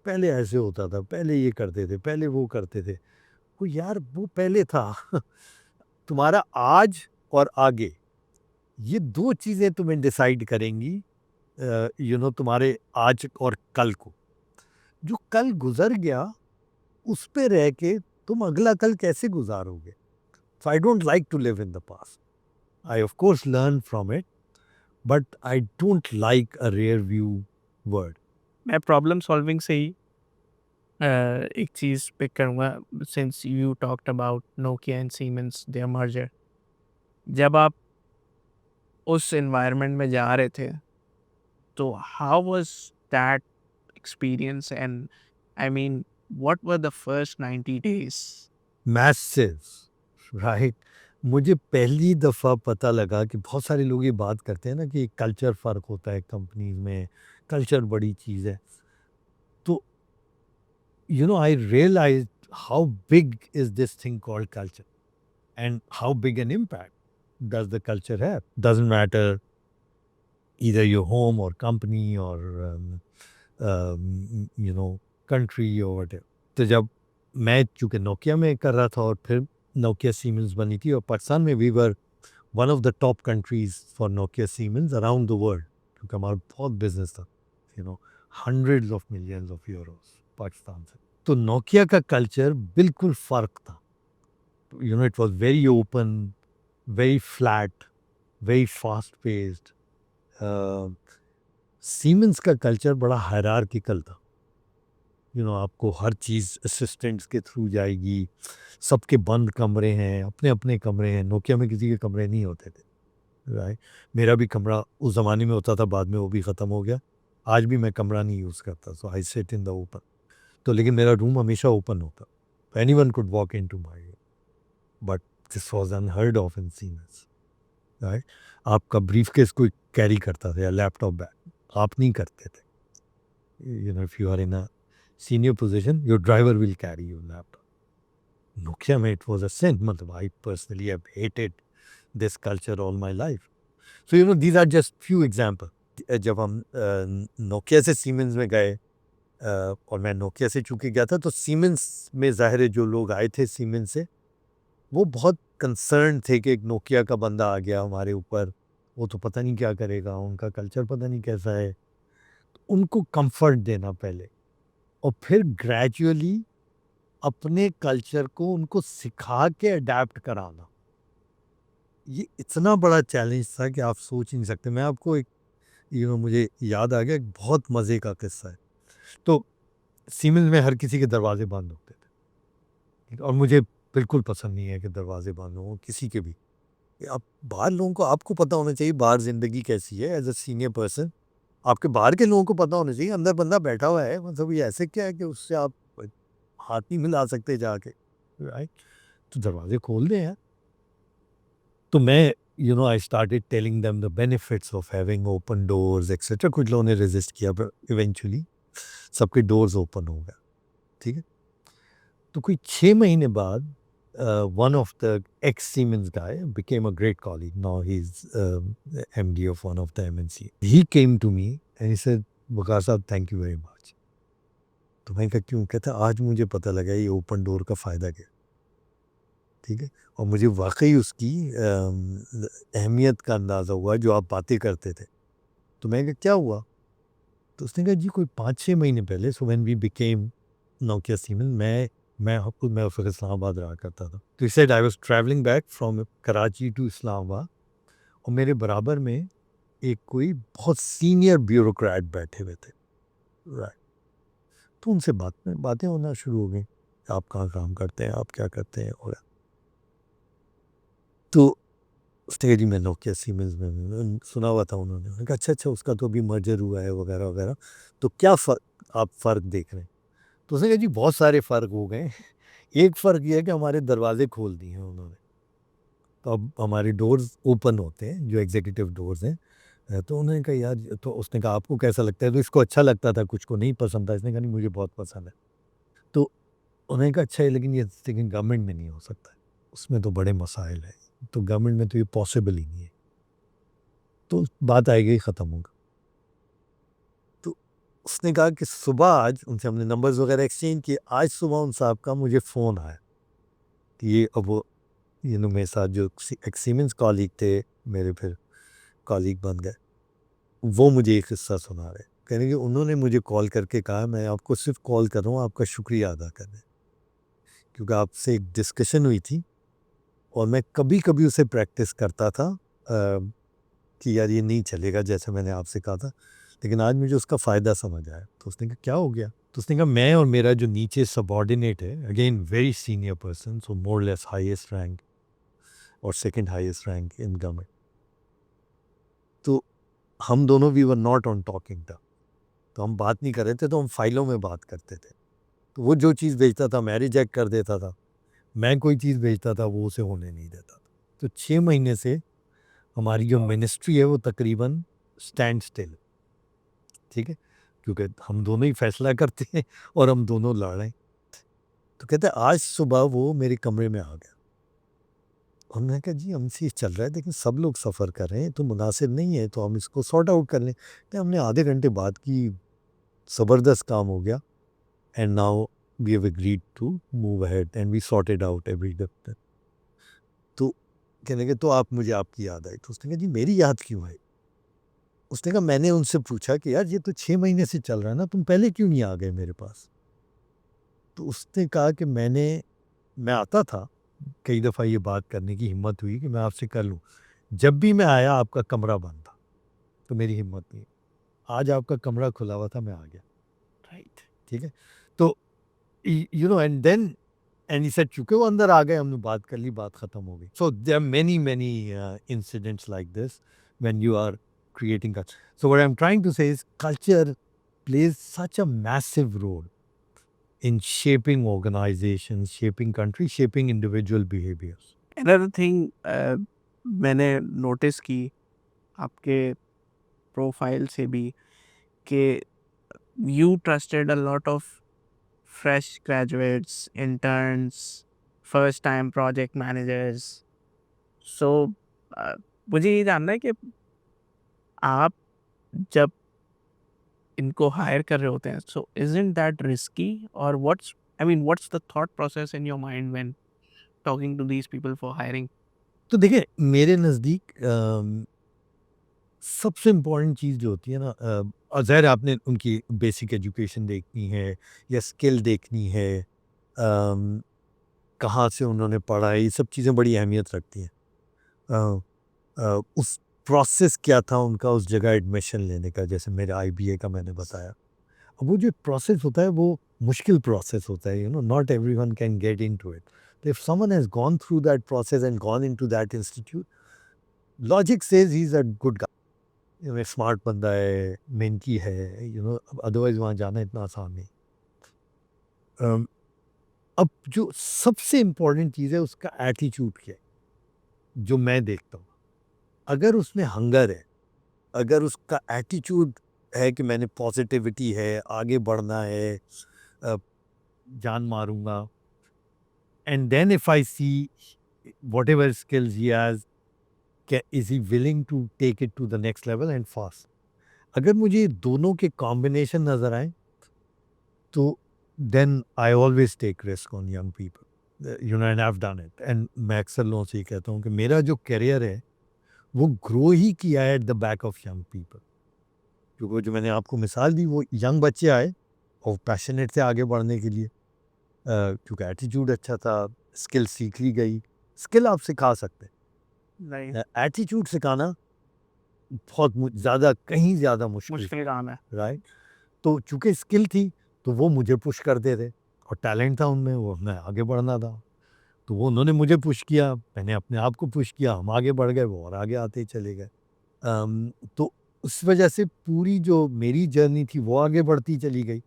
पहले ऐसे होता था, पहले ये करते थे, पहले वो करते थे. वो यार वो पहले था. तुम्हारा आज और आगे, ये दो चीज़ें तुम्हें डिसाइड करेंगी तुम्हारे आज और कल को. जो कल गुजर गया उस पे रह के तुम अगला कल कैसे गुजारोगे. So I don't like to live in the past. I of course learn from it, but I don't like a rear view word. मैं प्रॉब्लम सॉल्विंग से ही एक चीज़ पिक करूँगा, since you talked about Nokia and Siemens their merger. जब आप उस environment में जा रहे थे, तो how was that experience, and I mean what were the first 90 days? Massive, right. मुझे पहली दफ़ा पता लगा कि बहुत सारे लोग ये बात करते हैं ना कि कल्चर फ़र्क होता है कंपनीज में, कल्चर बड़ी चीज़ है. तो I realized how big is this thing called culture, and how big an impact does the culture have. Doesn't matter either your home or company or country or whatever. तो जब मैं चूँकि Nokia में कर रहा था और फिर नोकिया सीमेंस बनी थी, और पाकिस्तान में we were one of the top countries for Nokia Siemens around the world, क्योंकि हमारा बहुत बिजनेस था, hundreds of millions of euros Pakistan से. तो नोकिया का कल्चर बिल्कुल फ़र्क था. It was very open, very flat, very fast paced. Siemens का कल्चर बड़ा हायरार्किकल था. आपको हर चीज़ असिस्टेंट्स के थ्रू जाएगी, सबके बंद कमरे हैं, अपने अपने कमरे हैं. नोकिया में किसी के कमरे नहीं होते थे, राइट. मेरा भी कमरा उस ज़माने में होता था, बाद में वो भी ख़त्म हो गया. आज भी मैं कमरा नहीं यूज़ करता, so I sit in the open. तो लेकिन मेरा रूम हमेशा ओपन होता. Anyone could walk into my room, but this was unheard of in Siemens, right. आपका ब्रीफकेस कोई कैरी करता था या लैपटॉप बैग, आप नहीं करते थे. If you are in a senior position, your driver will carry your laptop. Nokia में इट वाज अ सिन. मतलब I personally have hated this culture all my life. So these are just few example. जब हम Nokia से siemens में गए, और मैं Nokia से चूँकि गया था, तो सीमेंस में ज़ाहिर है जो लोग आए थे सीमेंस से, वो बहुत कंसर्न थे कि एक नोकिया का बंदा आ गया हमारे ऊपर, वो तो पता नहीं क्या करेगा, उनका कल्चर पता नहीं कैसा है. उनको कंफर्ट देना पहले, और फिर ग्रेजुअली अपने कल्चर को उनको सिखा के अडेप्ट कराना. ये इतना बड़ा चैलेंज था कि आप सोच नहीं सकते. मैं आपको एक मुझे याद आ गया, एक बहुत मज़े का किस्सा है. तो सीमेंस में हर किसी के दरवाजे बंद होते थे, और मुझे बिल्कुल पसंद नहीं है कि दरवाजे बंद हों किसी के भी. आप बाहर लोगों को, आपको पता होना चाहिए बाहर ज़िंदगी कैसी है. एज अ सीनियर पर्सन आपके बाहर के लोगों को पता होना चाहिए अंदर बंदा बैठा हुआ है, मतलब ये ऐसे क्या है कि उससे आप हाथ नहीं मिला सकते जाके, राइट. तो दरवाजे खोल दें यार. तो मैं I started telling them the benefits of having open doors etcetera. कुछ लोगों ने रेजिस्ट किया, बट इवेंचुअली सबके डोर्स ओपन हो गया, ठीक है. तो कोई 6 महीने बाद one of the ex-Siemens guy became a great colleague. Now he's MD of one of the MNC. He came to me and he said, "Waqar साहब, thank you very much." तो मैं कहा क्यों? कहता आज मुझे पता लगा ये ओपन डोर का फ़ायदा क्या, ठीक है. और मुझे वाकई उसकी अहमियत का अंदाज़ा हुआ जो आप बातें करते थे. तो मैं कहा क्या हुआ? तो उसने कहा जी कोई 5-6 महीने पहले, so when we became Nokia Siemens, मैं उस वक्त इस्लामाबाद रहा करता था. तो he said I was travelling back from Karachi to Islamabad, और मेरे बराबर में एक कोई बहुत सीनियर ब्यूरोक्रेट बैठे हुए थे, राइट. तो उनसे बातें होना शुरू हो गई. आप कहाँ काम करते हैं, आप क्या करते हैं, और तो उसने कहा जी मैं नोकिया सीमेंस में सुना हुआ था उन्होंने। मैंने कहा अच्छा उसका तो अभी मर्जर हुआ है वगैरह वगैरह, तो क्या आप फ़र्क देख रहे हैं? तो उसने कहा जी बहुत सारे फ़र्क हो गए। एक फ़र्क ये है कि हमारे दरवाजे खोल दिए हैं उन्होंने, तो अब हमारे डोर्स ओपन होते हैं, जो एग्जीक्यूटिव डोर्स हैं। तो उन्होंने कहा यार, तो उसने कहा आपको कैसा लगता है? तो इसको अच्छा लगता था, कुछ को नहीं पसंद था। इसने कहा नहीं मुझे बहुत पसंद है। तो उन्होंने कहा अच्छा है, लेकिन गवर्नमेंट में नहीं हो सकता है, उसमें तो बड़े मसाइल हैं, तो गवर्नमेंट में तो ये पॉसिबल ही नहीं है। तो बात आएगी ख़त्म होगा। तो उसने कहा कि सुबह आज उनसे हमने नंबर्स वगैरह एक्सचेंज किए। आज सुबह उन साहब का मुझे फ़ोन आया कि ये अब वो मेरे साथ जो एक्स सीमेंस कॉलीग थे, मेरे फिर कॉलीग बन गए, वो मुझे एक किस्सा सुना रहे। कह रहे कि उन्होंने मुझे कॉल करके कहा मैं आपको सिर्फ कॉल कर रहा हूँ आपका शुक्रिया अदा करने, क्योंकि आपसे एक डिस्कशन हुई थी और मैं कभी कभी उसे प्रैक्टिस करता था कि यार ये नहीं चलेगा जैसे मैंने आपसे कहा था, लेकिन आज मुझे उसका फ़ायदा समझ आया। तो उसने कहा क्या हो गया? तो उसने कहा मैं और मेरा जो नीचे सबॉर्डिनेट है, again very senior person, so more less highest rank और second highest rank in government, तो हम दोनों we were not on talking term. तो हम बात नहीं कर रहे थे, तो हम फाइलों में बात करते थे। तो वो जो चीज़ भेजता था मैं रिजेक्ट कर देता था, मैं कोई चीज़ भेजता था वो उसे होने नहीं देता था। तो 6 महीने से हमारी जो मिनिस्ट्री है वो तकरीबन स्टैंड स्टिल, ठीक है, क्योंकि हम दोनों ही फैसला करते हैं और हम दोनों लड़ रहे हैं। तो कहते हैं आज सुबह वो मेरे कमरे में आ गया और मैंने कहा जी हमसे ये चल रहा है, लेकिन सब लोग सफ़र कर रहे हैं, तो मुनासिब नहीं है, तो हम इसको सॉर्ट आउट कर लें। तो हमने आधे घंटे बात की, ज़बरदस्त काम हो गया, and now we have agreed to move ahead and we sorted out every different. तो कहने लगे तो आप मुझे आपकी याद आई। तो उसने कहा जी मेरी याद क्यों आई? उसने कहा मैंने उनसे पूछा कि यार ये तो 6 महीने से चल रहा है ना, तुम पहले क्यों नहीं आ गए मेरे पास? तो उसने कहा कि मैं आता था, कई दफ़ा ये बात करने की हिम्मत हुई कि मैं आपसे कर लूँ। जब भी मैं आया आपका कमरा बंद था, तो मेरी हिम्मत नहीं। आज आपका कमरा खुला हुआ था, मैं आ गया। राइट, ठीक है? तो and then and he said चूँकि वो अंदर आ गए, हमने बात कर ली, बात ख़त्म हो गई। So there are many incidents like this when you are creating culture. So what I'm trying to say is culture plays such a massive role in shaping organizations, shaping countries, shaping individual behaviors. Another thing मैंने notice की आपके profile से भी कि you trusted a lot of fresh graduates, interns, first time project managers. So मुझे ये जानना है कि आप जब इनको हायर कर रहे होते हैं, so isn't that risky, or what's the thought process in your mind when talking to these people for hiring? तो देखिए मेरे नज़दीक सबसे इम्पोर्टेंट चीज़ जो होती है ना, और ज़ाहिर है आपने उनकी बेसिक एजुकेशन देखनी है या स्किल देखनी है, कहाँ से उन्होंने पढ़ा है, ये सब चीज़ें बड़ी अहमियत रखती हैं। उस प्रोसेस क्या था उनका उस जगह एडमिशन लेने का, जैसे मेरे आईबीए का मैंने बताया। अब वो जो प्रोसेस होता है वो मुश्किल प्रोसेस होता है, not everyone can get into it. तो if someone has gone through that process and gone into that institute, logic says he is a good guy, smart बंदा है, मेहनती है, अदरवाइज वहाँ जाना इतना आसान नहीं। अब जो सबसे इम्पोर्टेंट चीज़ है उसका एटीट्यूड क्या है, जो मैं देखता हूँ। अगर उसमें हंगर है, अगर उसका एटीट्यूड है कि मैंने पॉजिटिविटी है, आगे बढ़ना है, जान मारूंगा, and then if I see whatever skills he has, is he willing to take it to the next level and fast. अगर मुझे दोनों के कॉम्बिनेशन नज़र आए तो then I always take risk on young people, and I have done it. एंड मैं अक्सर लोगों से ये कहता हूँ कि मेरा जो करियर है वो ग्रो ही किया है at the back of young people, क्योंकि जो मैंने आपको मिसाल दी वो यंग बच्चे आए और पैशनेट थे आगे बढ़ने के लिए, क्योंकि एटीट्यूड अच्छा था, स्किल सीख ली गई। स्किल आप सिखा सकते Right. हैं, एटीट्यूड सिखाना बहुत ज़्यादा, कहीं ज़्यादा मुश्किल मुश्किल काम है। राइट। तो चूँकि स्किल थी तो वो मुझे पुश करते थे और टैलेंट था उनमें, वो मैं आगे बढ़ना था। तो वो उन्होंने मुझे पुश किया, मैंने अपने आप को पुश किया, हम आगे बढ़ गए, वो और आगे आते ही चले गए। तो उस वजह से पूरी जो मेरी जर्नी थी वो आगे बढ़ती चली गई,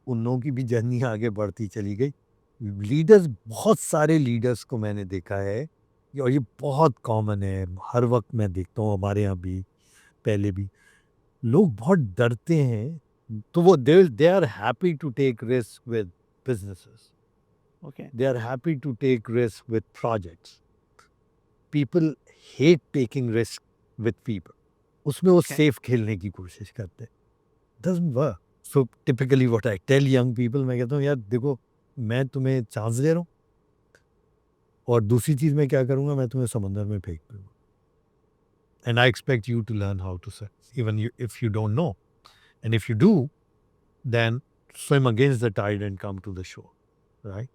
उन लोगों की भी जर्नी आगे बढ़ती चली गई। लीडर्स, बहुत सारे लीडर्स को मैंने देखा है, और ये बहुत कॉमन है, हर वक्त मैं देखता हूँ, हमारे यहाँ भी, पहले भी, लोग बहुत डरते हैं, तो वो they are happy to take risk with businesses, okay they are happy to take risks with projects. People hate taking risk with people. उसमें वो Okay. सेफ खेलने की कोशिश करते हैं. Doesn't work. So typically what I tell young people, मैं कहता हूँ यार देखो, मैं तुम्हें चांस दे रहा हूँ, और दूसरी चीज मैं क्या करूँगा, मैं तुम्हें समंदर में फेंक दूँगा. And I expect you to learn how to swim, even if you don't know. And if you do, then swim against the tide and come to the shore. Right?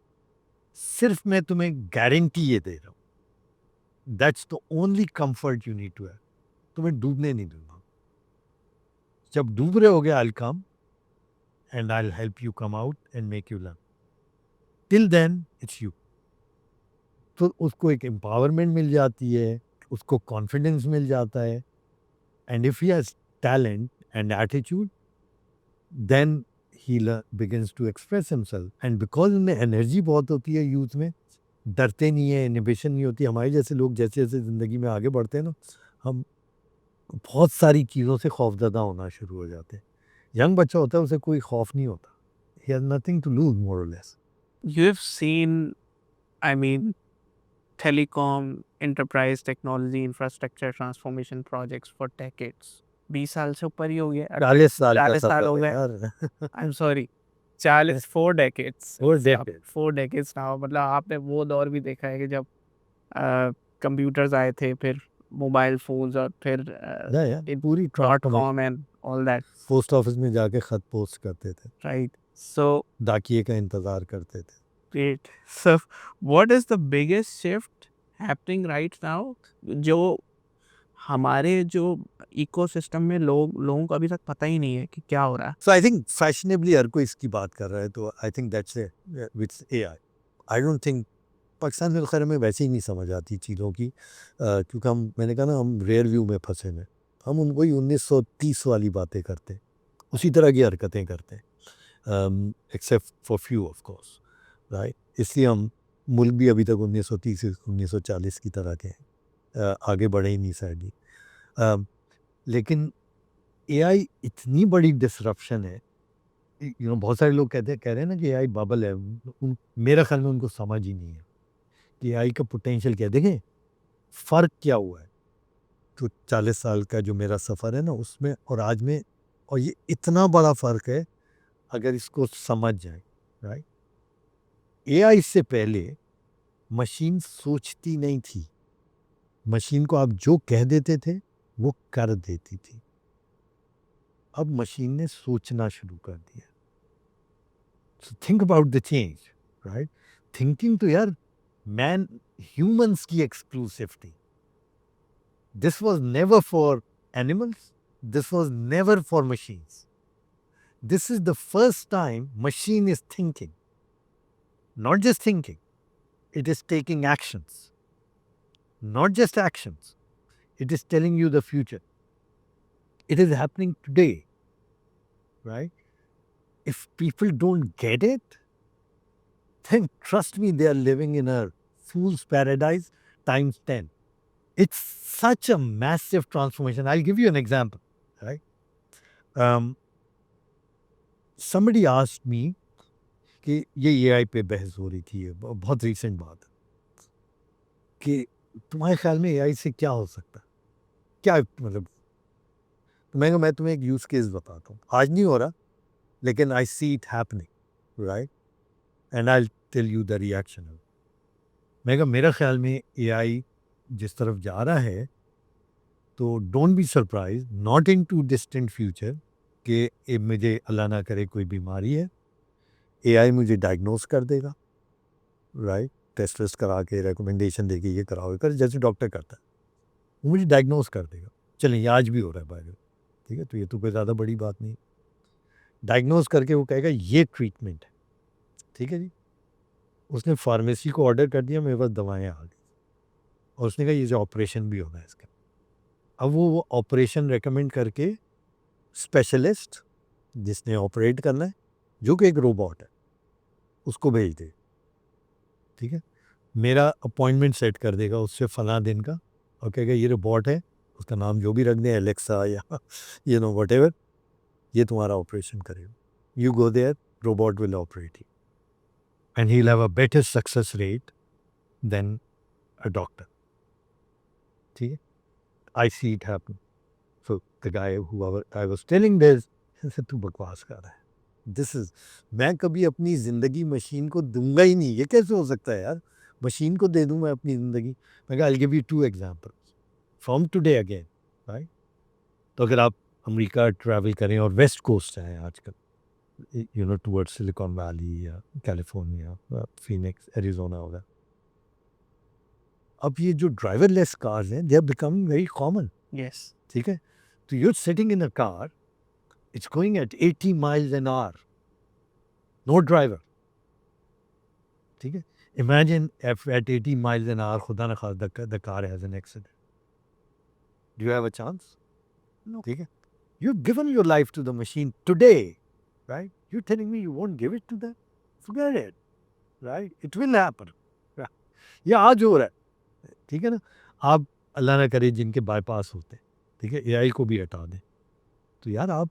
सिर्फ मैं तुम्हें गारंटी ये दे रहा हूँ, that's the only comfort you need to have, तुम्हें डूबने नहीं दूंगा. जब डूब रहे होगे, I will come and I will help you come out and make you learn. Till then it's you. तो उसको एक एम्पावरमेंट मिल जाती है, उसको कॉन्फिडेंस मिल जाता है, and if he has talent and attitude, then he begins to express himself. And because उनमें एनर्जी बहुत होती है यूथ में, डरते नहीं है, इनहिबिशन नहीं होती. हमारे जैसे लोग जैसे जैसे ज़िंदगी में आगे बढ़ते हैं ना, हम बहुत सारी चीज़ों से खौफज़दा होना शुरू हो जाते हैं. यंग बच्चा होता है, उसे कोई खौफ नहीं होता. He has nothing to lose, more or less. You have seen, I mean, telecom, enterprise technology, infrastructure transformation projects for decades. 20 साल से ऊपर ही हो गया. 40 साल का 40 साल सफ़र हो है गए. यार. I'm sorry. 40, 4 decades. 4 decades. 4 decades now. मतलब आपने वो दौर भी देखा है कि जब कंप्यूटर्स आए थे, फिर मोबाइल फोन्स, और फिर पूरी .com and all that. Post office में जाके खत पोस्ट करते थे, Right. So डाकिए का इंतज़ार करते थे. great. So what is the biggest shift happening right now जो हमारे जो इकोसिस्टम में लोगों को अभी तक पता ही नहीं है कि क्या हो रहा है? So I think fashionably हर कोई इसकी बात कर रहा है, तो I think that's it with AI. I don't think Pakistan में खैर में वैसे ही नहीं समझ आती चीज़ों की, क्योंकि मैंने कहा ना, हम रेयर व्यू में फंसे हैं. हम वही 1930 वाली बातें करते हैं, उसी तरह की हरकतें करते हैं, except for few of course, right. इसलिए हम मुल्क भी अभी तक 1930 से 1940 की तरह के हैं, आगे बढ़े ही नहीं सैडली. लेकिन AI इतनी बड़ी डिसरप्शन है, बहुत सारे लोग कह रहे हैं ना कि AI बबल है. मेरा ख्याल में उनको समझ ही नहीं है कि AI का पोटेंशियल क्या है. देखें फ़र्क क्या हुआ है, तो 40 साल का जो मेरा सफ़र है ना, उसमें और आज में, और ये इतना बड़ा फ़र्क है अगर इसको समझ जाए, राइट. AI से पहले मशीन सोचती नहीं थी, मशीन को आप जो कह देते थे वो कर देती थी. अब मशीन ने सोचना शुरू कर दिया. So think about the change, right. Thinking तो यार मैन, ह्यूमंस की एक्सक्लूसिव थी. This was never for animals, this was never for machines. This is the first time machine is thinking. Not just thinking, it is taking actions. Not just actions, it is telling you the future. It is happening today, right? If people don't get it, then trust me, they are living in a fool's paradise times 10. It's such a massive transformation. I'll give you an example, right? Somebody asked me कि ये AI पे बहस हो रही थी, ये बहुत recent बात है, कि तुम्हारे ख्याल में AI से क्या हो सकता है, क्या मतलब. तो मैं तुम्हें एक यूज़ केस बताता हूँ. आज नहीं हो रहा, लेकिन I see it happening, right, and I tell you the reaction. मैं कहा मेरा ख्याल में AI जिस तरफ जा रहा है, तो don't be surprise, not in too distant future, कि मुझे अल्लाह ना करे कोई बीमारी है, AI मुझे डायग्नोस कर देगा, राइट. टेस्ट वेस्ट करा के रिकमेंडेशन देके ये कराओ, कर जैसे डॉक्टर करता है, वो मुझे डायग्नोस कर देगा. चलें, ये आज भी हो रहा है बाहर, ठीक है, तो ये तो कोई ज़्यादा बड़ी बात नहीं. डायग्नोस करके वो कहेगा ये ट्रीटमेंट है, ठीक है जी. उसने फार्मेसी को ऑर्डर कर दिया, मेरे पास दवाएं आ गई, और उसने कहा ये जो ऑपरेशन भी होना है इसका। अब वो ऑपरेशन रेकमेंड करके स्पेशलिस्ट जिसने ऑपरेट करना है, जो कि एक रोबोट है, उसको भेज दे, ठीक है, मेरा अपॉइंटमेंट सेट कर देगा उससे फला दिन का, और कहेगा ये रोबोट है, उसका नाम जो भी रख दें, एलेक्सा या व्हाटएवर, ये तुम्हारा ऑपरेशन करेगा। You go there, robot will operate you and he will have a better success rate than a doctor, ठीक है। I see it happen. So the guy who I was telling this, तू बकवास कर रहा है, this is, मैं कभी अपनी ज़िंदगी मशीन को दूंगा ही नहीं, ये कैसे हो सकता है यार, मशीन को दे दूं मैं अपनी ज़िंदगी। मैं कहा I give you 2 examples from today again, right. तो अगर आप अमेरिका ट्रैवल करें और वेस्ट कोस्ट जाएं आजकल, टुवर्ड्स सिलिकॉन वैली या कैलिफोर्निया, फीनिक्स, एरिजोना होगा, अब ये जो ड्राइवरलेस कार्स हैं, they are becoming very common, yes, ठीक है। तो you're sitting in a car, it's going at 80 miles an hour, no driver, ठीक है। Imagine if at 80 miles an hour, खुदा न खास्ता, the car has an accident. Do you have a chance? No. ठीक है। You've given your life to the machine today, right? You're telling me you won't give it to them? Forget it, right? It will happen. Yeah. ये आज हो रहा है, ठीक है ना। आप अल्लाह ना करे जिनके बाईपास होते हैं, ठीक है, एआई को भी हटा दें, तो यार आप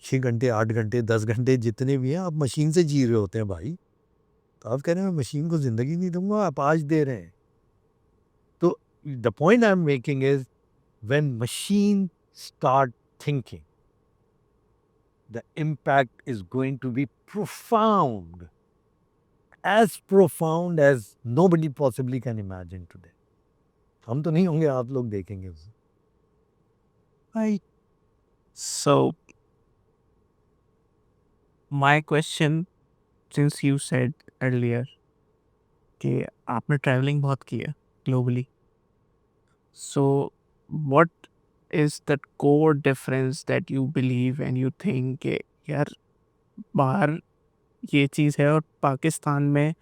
6 घंटे, 8 घंटे, 10 घंटे जितने भी हैं, आप मशीन से जी रहे होते हैं भाई। तो आप कह रहे हैं मैं मशीन को ज़िंदगी नहीं दूंगा, आप आज दे रहे हैं। तो the point I am making is when machine start thinking, the impact is going to be profound, as profound as nobody possibly can imagine today. हम तो नहीं होंगे, आप लोग देखेंगे उसे। right. So my question, since you said earlier कि आपने ट्रैवलिंग बहुत की है globally, so what is that core difference that you believe and you think कि यार बाहर ये चीज़ है और पाकिस्तान में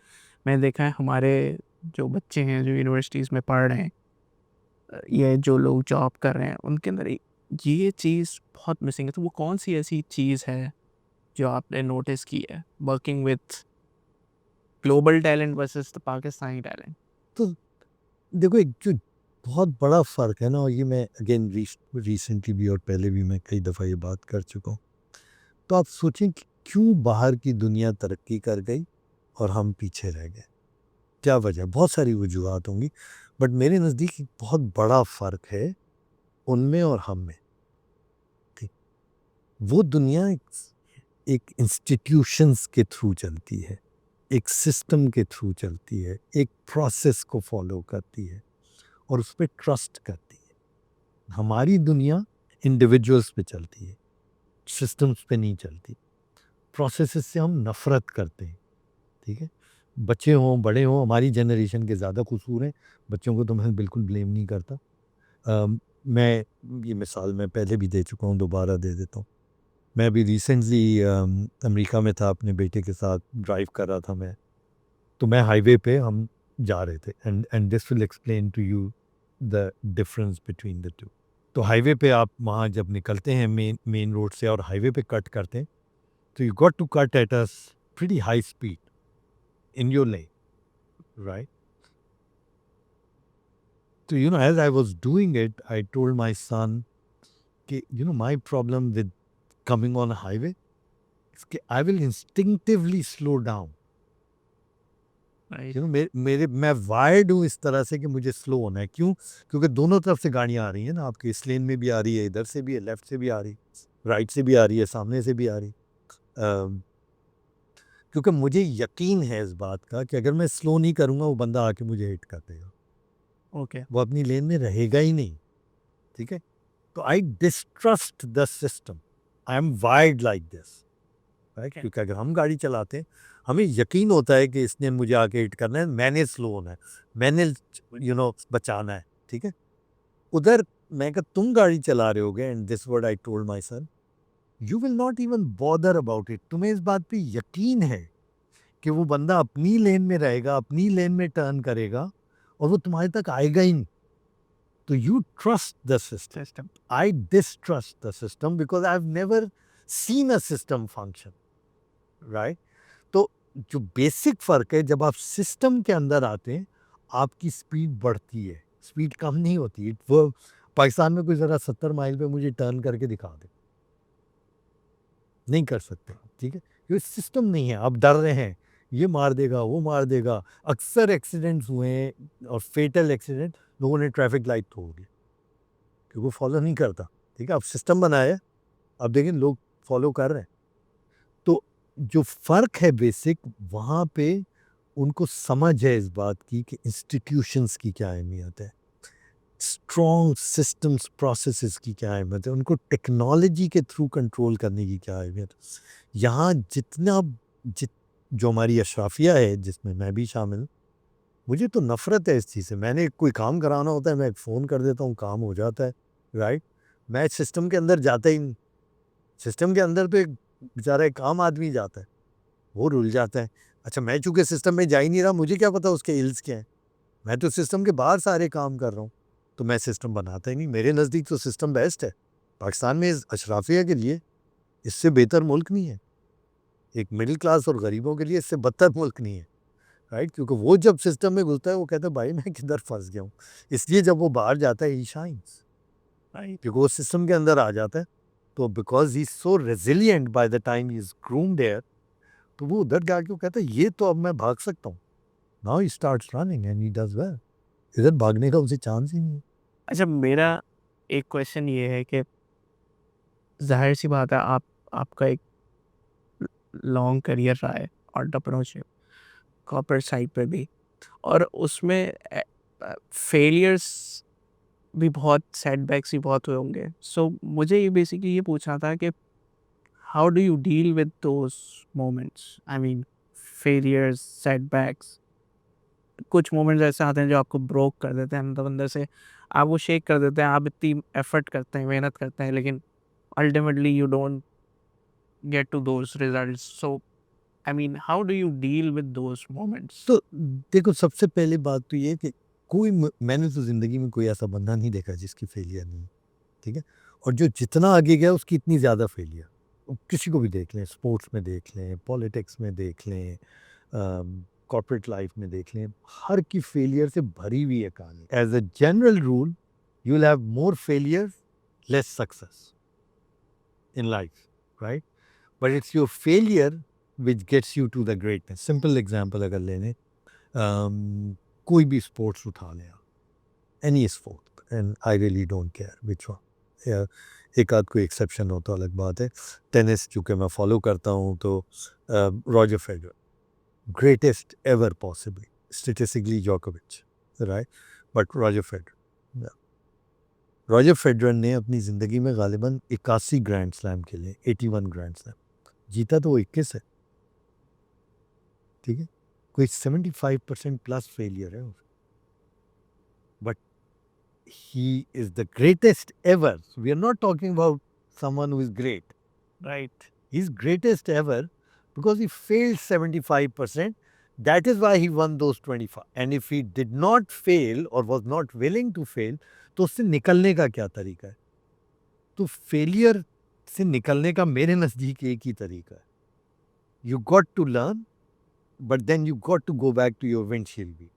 मैंने देखा है हमारे जो बच्चे हैं जो यूनिवर्सिटीज़ में पढ़ रहे हैं, ये जो लोग जॉब कर रहे हैं, उनके अंदर ये चीज़ बहुत मिसिंग है। तो वो कौन सी ऐसी चीज़ है जो आपने नोटिस की है working with global talent versus the Pakistani talent? तो देखो, एक जो बहुत बड़ा फ़र्क है ना, और ये मैं अगेन रिसेंटली भी और पहले भी मैं कई दफ़ा ये बात कर चुका हूँ। तो आप सोचें कि क्यों बाहर की दुनिया तरक्की कर गई और हम पीछे रह गए, क्या वजह? बहुत सारी वजूहत होंगी, बट मेरे नज़दीक एक बहुत बड़ा फ़र्क है उनमें और हम में, ठीक। वो दुनिया एक इंस्टीट्यूशंस के थ्रू चलती है, एक सिस्टम के थ्रू चलती है, एक प्रोसेस को फॉलो करती है और उस पर ट्रस्ट करती है। हमारी दुनिया इंडिविजुअल्स पे चलती है, सिस्टम्स पे नहीं चलती। प्रोसेसेस से हम नफ़रत करते हैं, ठीक है। बच्चे हों, बड़े हों, हमारी जनरेशन के ज़्यादा कसूर हैं, बच्चों को तो मैं बिल्कुल ब्लेम नहीं करता। मैं ये मिसाल मैं पहले भी दे चुका हूँ, दोबारा दे देता हूँ। मैं अभी रिसेंटली अमेरिका में था, अपने बेटे के साथ ड्राइव कर रहा था मैं, तो मैं हाईवे पे हम जा रहे थे, and this will explain to you the difference between the two. तो हाईवे पे आप वहाँ जब निकलते हैं मेन रोड से और हाईवे पे कट करते हैं, तो you got to cut at a pretty high speed in your lane, right. तो as I was doing it, I told my son कि my problem with coming on highway is कि I will instinctively slow down. मैं wired हूँ इस तरह से कि मुझे स्लो होना है। क्यों? क्योंकि दोनों तरफ से गाड़ियाँ आ रही हैं ना, आपके इस लेन में भी आ रही है, इधर से भी है, लेफ्ट से भी आ रही, राइट से भी आ रही है, सामने से भी आ रही। क्योंकि मुझे यकीन है इस बात का कि अगर मैं स्लो नहीं करूँगा, वो बंदा आके मुझे हिट कर देगा, ओके, वो अपनी लेन में रहेगा ही नहीं, ठीक है। तो I distrust the system, I am wired like this, right. Okay. क्योंकि अगर हम गाड़ी चलाते हैं, हमें यकीन होता है कि इसने मुझे आके हिट करना है, मैंने स्लो होना है, मैंने बचाना है, ठीक है। उधर मैं कहा तुम गाड़ी चला रहे होगे, and this word I told my sun, you will not even bother about it. तुम्हें इस बात पे यकीन है कि वो बंदा अपनी लेन में रहेगा, अपनी लेन में टर्न करेगा और वो तुम्हारे तक आएगा ही नहीं। तो you trust the system. I distrust the system because I've never seen a system function, right? तो जो बेसिक फर्क है, जब आप सिस्टम के अंदर आते हैं आपकी स्पीड बढ़ती है, स्पीड कम नहीं होती। वो पाकिस्तान में कोई ज़रा 70 माइल पे मुझे टर्न करके दिखा दे, नहीं कर सकते, ठीक है? ये सिस्टम नहीं है, आप डर रहे हैं ये मार देगा, वो मार देगा। अक्सर एक्सीडेंट्स हुए हैं और फेटल एक्सीडेंट, लोगों ने ट्रैफिक लाइट तोड़ दी क्योंकि वो फॉलो नहीं करता, ठीक है? अब सिस्टम बनाया है, अब देखिए लोग फॉलो कर रहे हैं। तो जो फ़र्क है बेसिक, वहाँ पे उनको समझ है इस बात की कि इंस्टीट्यूशंस की क्या अहमियत है, स्ट्रॉन्ग सिस्टम्स प्रोसेसेस की क्या अहमियत है, उनको टेक्नोलॉजी के थ्रू कंट्रोल करने की क्या अहमियत है। यहाँ जितना जो हमारी अशराफिया है, जिसमें मैं भी शामिल, मुझे तो नफ़रत है इस चीज़ से। मैंने कोई काम कराना होता है, मैं फ़ोन कर देता हूँ, काम हो जाता है, राइट? मैं सिस्टम के अंदर जाता ही नहीं। सिस्टम के अंदर तो एक बेचारा एक आम आदमी जाता है, वो रुल जाता है। अच्छा, मैं चूँकि सिस्टम में जा ही नहीं रहा, मुझे क्या पता उसके हिल्स क्या हैं? मैं तो सिस्टम के बाहर सारे काम कर रहा हूँ, तो मैं सिस्टम बनाता ही नहीं। मेरे नज़दीक तो सिस्टम बेस्ट है। पाकिस्तान में इस अशराफिया के लिए इससे बेहतर मुल्क नहीं है। एक मिडिल क्लास और गरीबों के लिए इससे बदतर मुल्क नहीं है, राइट? क्योंकि वो जब सिस्टम में घुसता है वो कहता है भाई मैं किधर फंस गया हूँ। इसलिए जब वो बाहर जाता है ही शाइन्स, राइट? क्योंकि वो सिस्टम के अंदर आ जाता है, तो because he is so resilient by the time he is groomed there, तो वो उधर जाके वो कहता है ये तो अब मैं भाग सकता हूँ। Now he starts running and he does well. इधर भागने का उसे चांस ही नहीं है। अच्छा, मेरा एक क्वेश्चन ये है कि ज़ाहिर सी बात है आपका एक लॉन्ग करियर रहा है एंटरप्रेन्योरशिप कॉर्पोरेट साइड पे भी, और उसमें फेलियर्स भी बहुत, सेटबैक्स भी बहुत हुए होंगे। सो मुझे ये बेसिकली ये पूछना था कि how do you deal with those moments? I mean failures, setbacks, कुछ मोमेंट्स ऐसे आते हैं जो आपको ब्रोक कर देते हैं मतलब अंदर से, आप वो शेक कर देते हैं, आप इतनी एफर्ट करते हैं, मेहनत करते हैं, लेकिन ultimately you don't get to those results. So, I mean, how do you deal with those moments? तो देखो, सबसे पहले बात तो ये है कि मैंने तो ज़िंदगी में कोई ऐसा बंदा नहीं देखा जिसकी फेलियर नहीं, ठीक है? और जो जितना आगे गया उसकी इतनी ज़्यादा फेलियर। किसी को भी देख लें, स्पोर्ट्स में देख लें, पॉलिटिक्स में देख लें, कॉर्पोरेट लाइफ में देख लें, हर की फेलियर से भरी हुई है कहानी। As a general rule you will have more failure, less success in life, right? But it's your failure which gets you to the greatness. Simple example अगर ले लें, कोई भी स्पोर्ट्स उठा लें, any sport, and I really don't care which one, या एक आध कोई एक्सेप्शन हो तो अलग बात है। टेनिस चूँकि मैं फॉलो करता हूँ, तो Roger Federer, greatest ever possibly, statistically जोकोविच, राइट? बट रॉजर फेडरर ने अपनी ज़िंदगी में गालिबन 81 ग्रैंड स्लैम खेले, 81 ग्रैंड स्लैम, जीता तो वो 21 है, ठीक है? कोई 75% प्लस फेलियर है, but he is the greatest ever. So we are not talking about someone who is great, right? He's greatest ever because he failed 75%. That is why he won those 25. And if he did not fail or was not willing to fail, तो उससे निकलने का क्या तरीका है? तो failure से निकलने का मेरे नज़दीक एक ही तरीका है। You got to learn, but then you got to go back to your windshield view.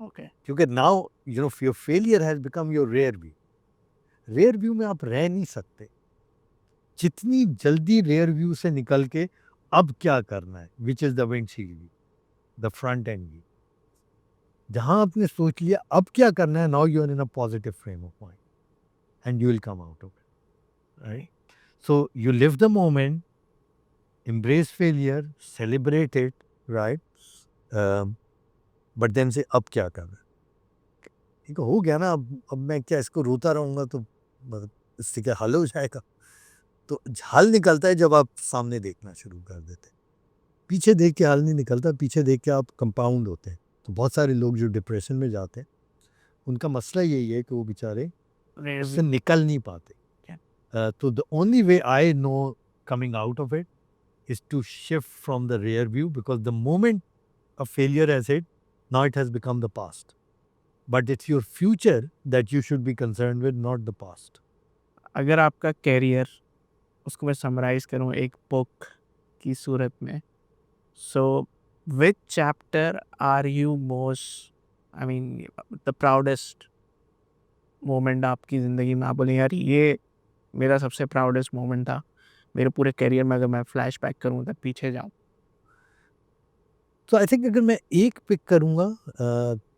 Okay. क्योंकि now you know your failure has become your rear view. Rear view में आप रह नहीं सकते। जितनी जल्दी रेयर व्यू से निकल के अब क्या करना है, which is the windshield view, the front end view, जहां आपने सोच लिया अब क्या करना है, now you are in a positive frame of mind and you will come out of it, right? So you live the moment, embrace failure, celebrate it, right? But then से अब क्या करना है, ठीक है? हो गया ना, अब मैं क्या इसको रोता रहूँगा तो मतलब इससे क्या हल हो जाएगा? तो हल निकलता है जब आप सामने देखना शुरू कर देते हैं। पीछे देख के हल नहीं निकलता, पीछे देख के आप कंपाउंड होते हैं। तो बहुत सारे लोग जो डिप्रेशन में जाते हैं उनका मसला यही है कि वो बेचारे उससे निकल नहीं पाते। तो the only way I know coming out of it is to shift from the rear view, because the moment a failure has hit, now it has become the past. But it's your future that you should be concerned with, not the past. अगर आपका career उसको मैं summarise करूँ एक book की सूरत में, so which chapter are you most, I mean the proudest moment आपकी ज़िंदगी में, आप बोलें यार ये मेरा सबसे प्राउडेस्ट मोमेंट था मेरे पूरे करियर में, अगर मैं फ्लैश बैक करूँ तब पीछे जाऊँ? तो आई थिंक अगर मैं एक पिक करूँगा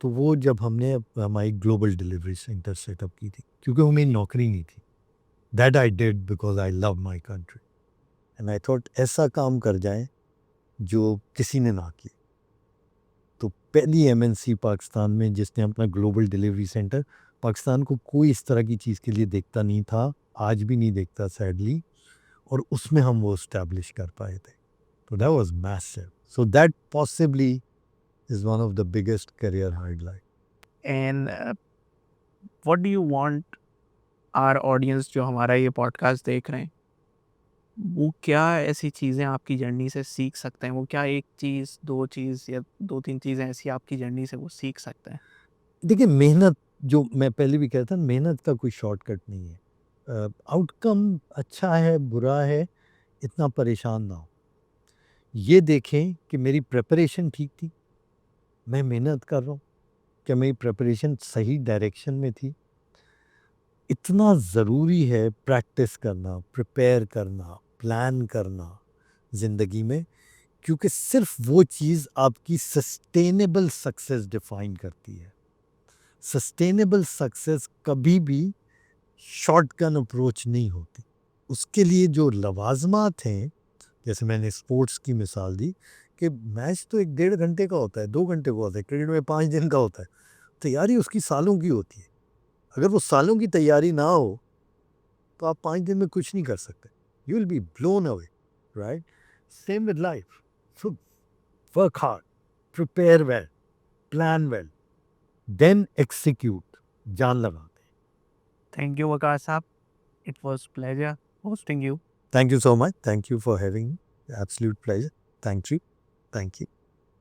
तो वो जब हमने हमारी ग्लोबल डिलीवरी सेंटर सेटअप की थी, क्योंकि वो मेरी नौकरी नहीं थी. That I did because I love my country and I thought ऐसा काम कर जाए जो किसी ने ना किया. तो पहली एमएनसी पाकिस्तान में जिसने अपना ग्लोबल डिलीवरी सेंटर, पाकिस्तान को कोई इस तरह की चीज़ के लिए देखता नहीं था, आज भी नहीं देखता सैडली, और उसमें हम वो इस्टेब्लिश कर पाए थे. तो that was massive. So that possibly is one of the biggest career highlight. And what do you want our audience जो हमारा ये पॉडकास्ट देख रहे हैं, वो क्या ऐसी चीज़ें आपकी जर्नी से सीख सकते हैं? वो क्या एक चीज़, दो चीज़ या 2-3 चीज़ें ऐसी आपकी जर्नी से वो सीख सकते हैं? देखिए, मेहनत, जो मैं पहले भी कहता, मेहनत का कोई शॉर्टकट नहीं है. आउटकम अच्छा है बुरा है, इतना परेशान ना हो. ये देखें कि मेरी प्रिपरेशन ठीक थी, मैं मेहनत कर रहा हूँ, क्या मेरी प्रिपरेशन सही डायरेक्शन में थी. इतना ज़रूरी है प्रैक्टिस करना, प्रिपेयर करना, प्लान करना ज़िंदगी में, क्योंकि सिर्फ वो चीज़ आपकी सस्टेनेबल सक्सेस डिफाइन करती है. सस्टेनेबल सक्सेस कभी भी शॉर्टकट अप्रोच नहीं होती. उसके लिए जो लवाजमात हैं, जैसे मैंने स्पोर्ट्स की मिसाल दी कि मैच तो 1-1.5 घंटे का होता है, 2 घंटे का होता है, क्रिकेट में 5 दिन का होता है, तैयारी उसकी सालों की होती है. अगर वो सालों की तैयारी ना हो तो आप 5 दिन में कुछ नहीं कर सकते. You will be blown away, right? Same with life. So work hard, prepare well, plan well, then execute. जान लगाते. Thank you Waqar sahab, it was pleasure hosting you. Thank you so much. Thank you for having me. Absolute pleasure. Thank you. Thank you.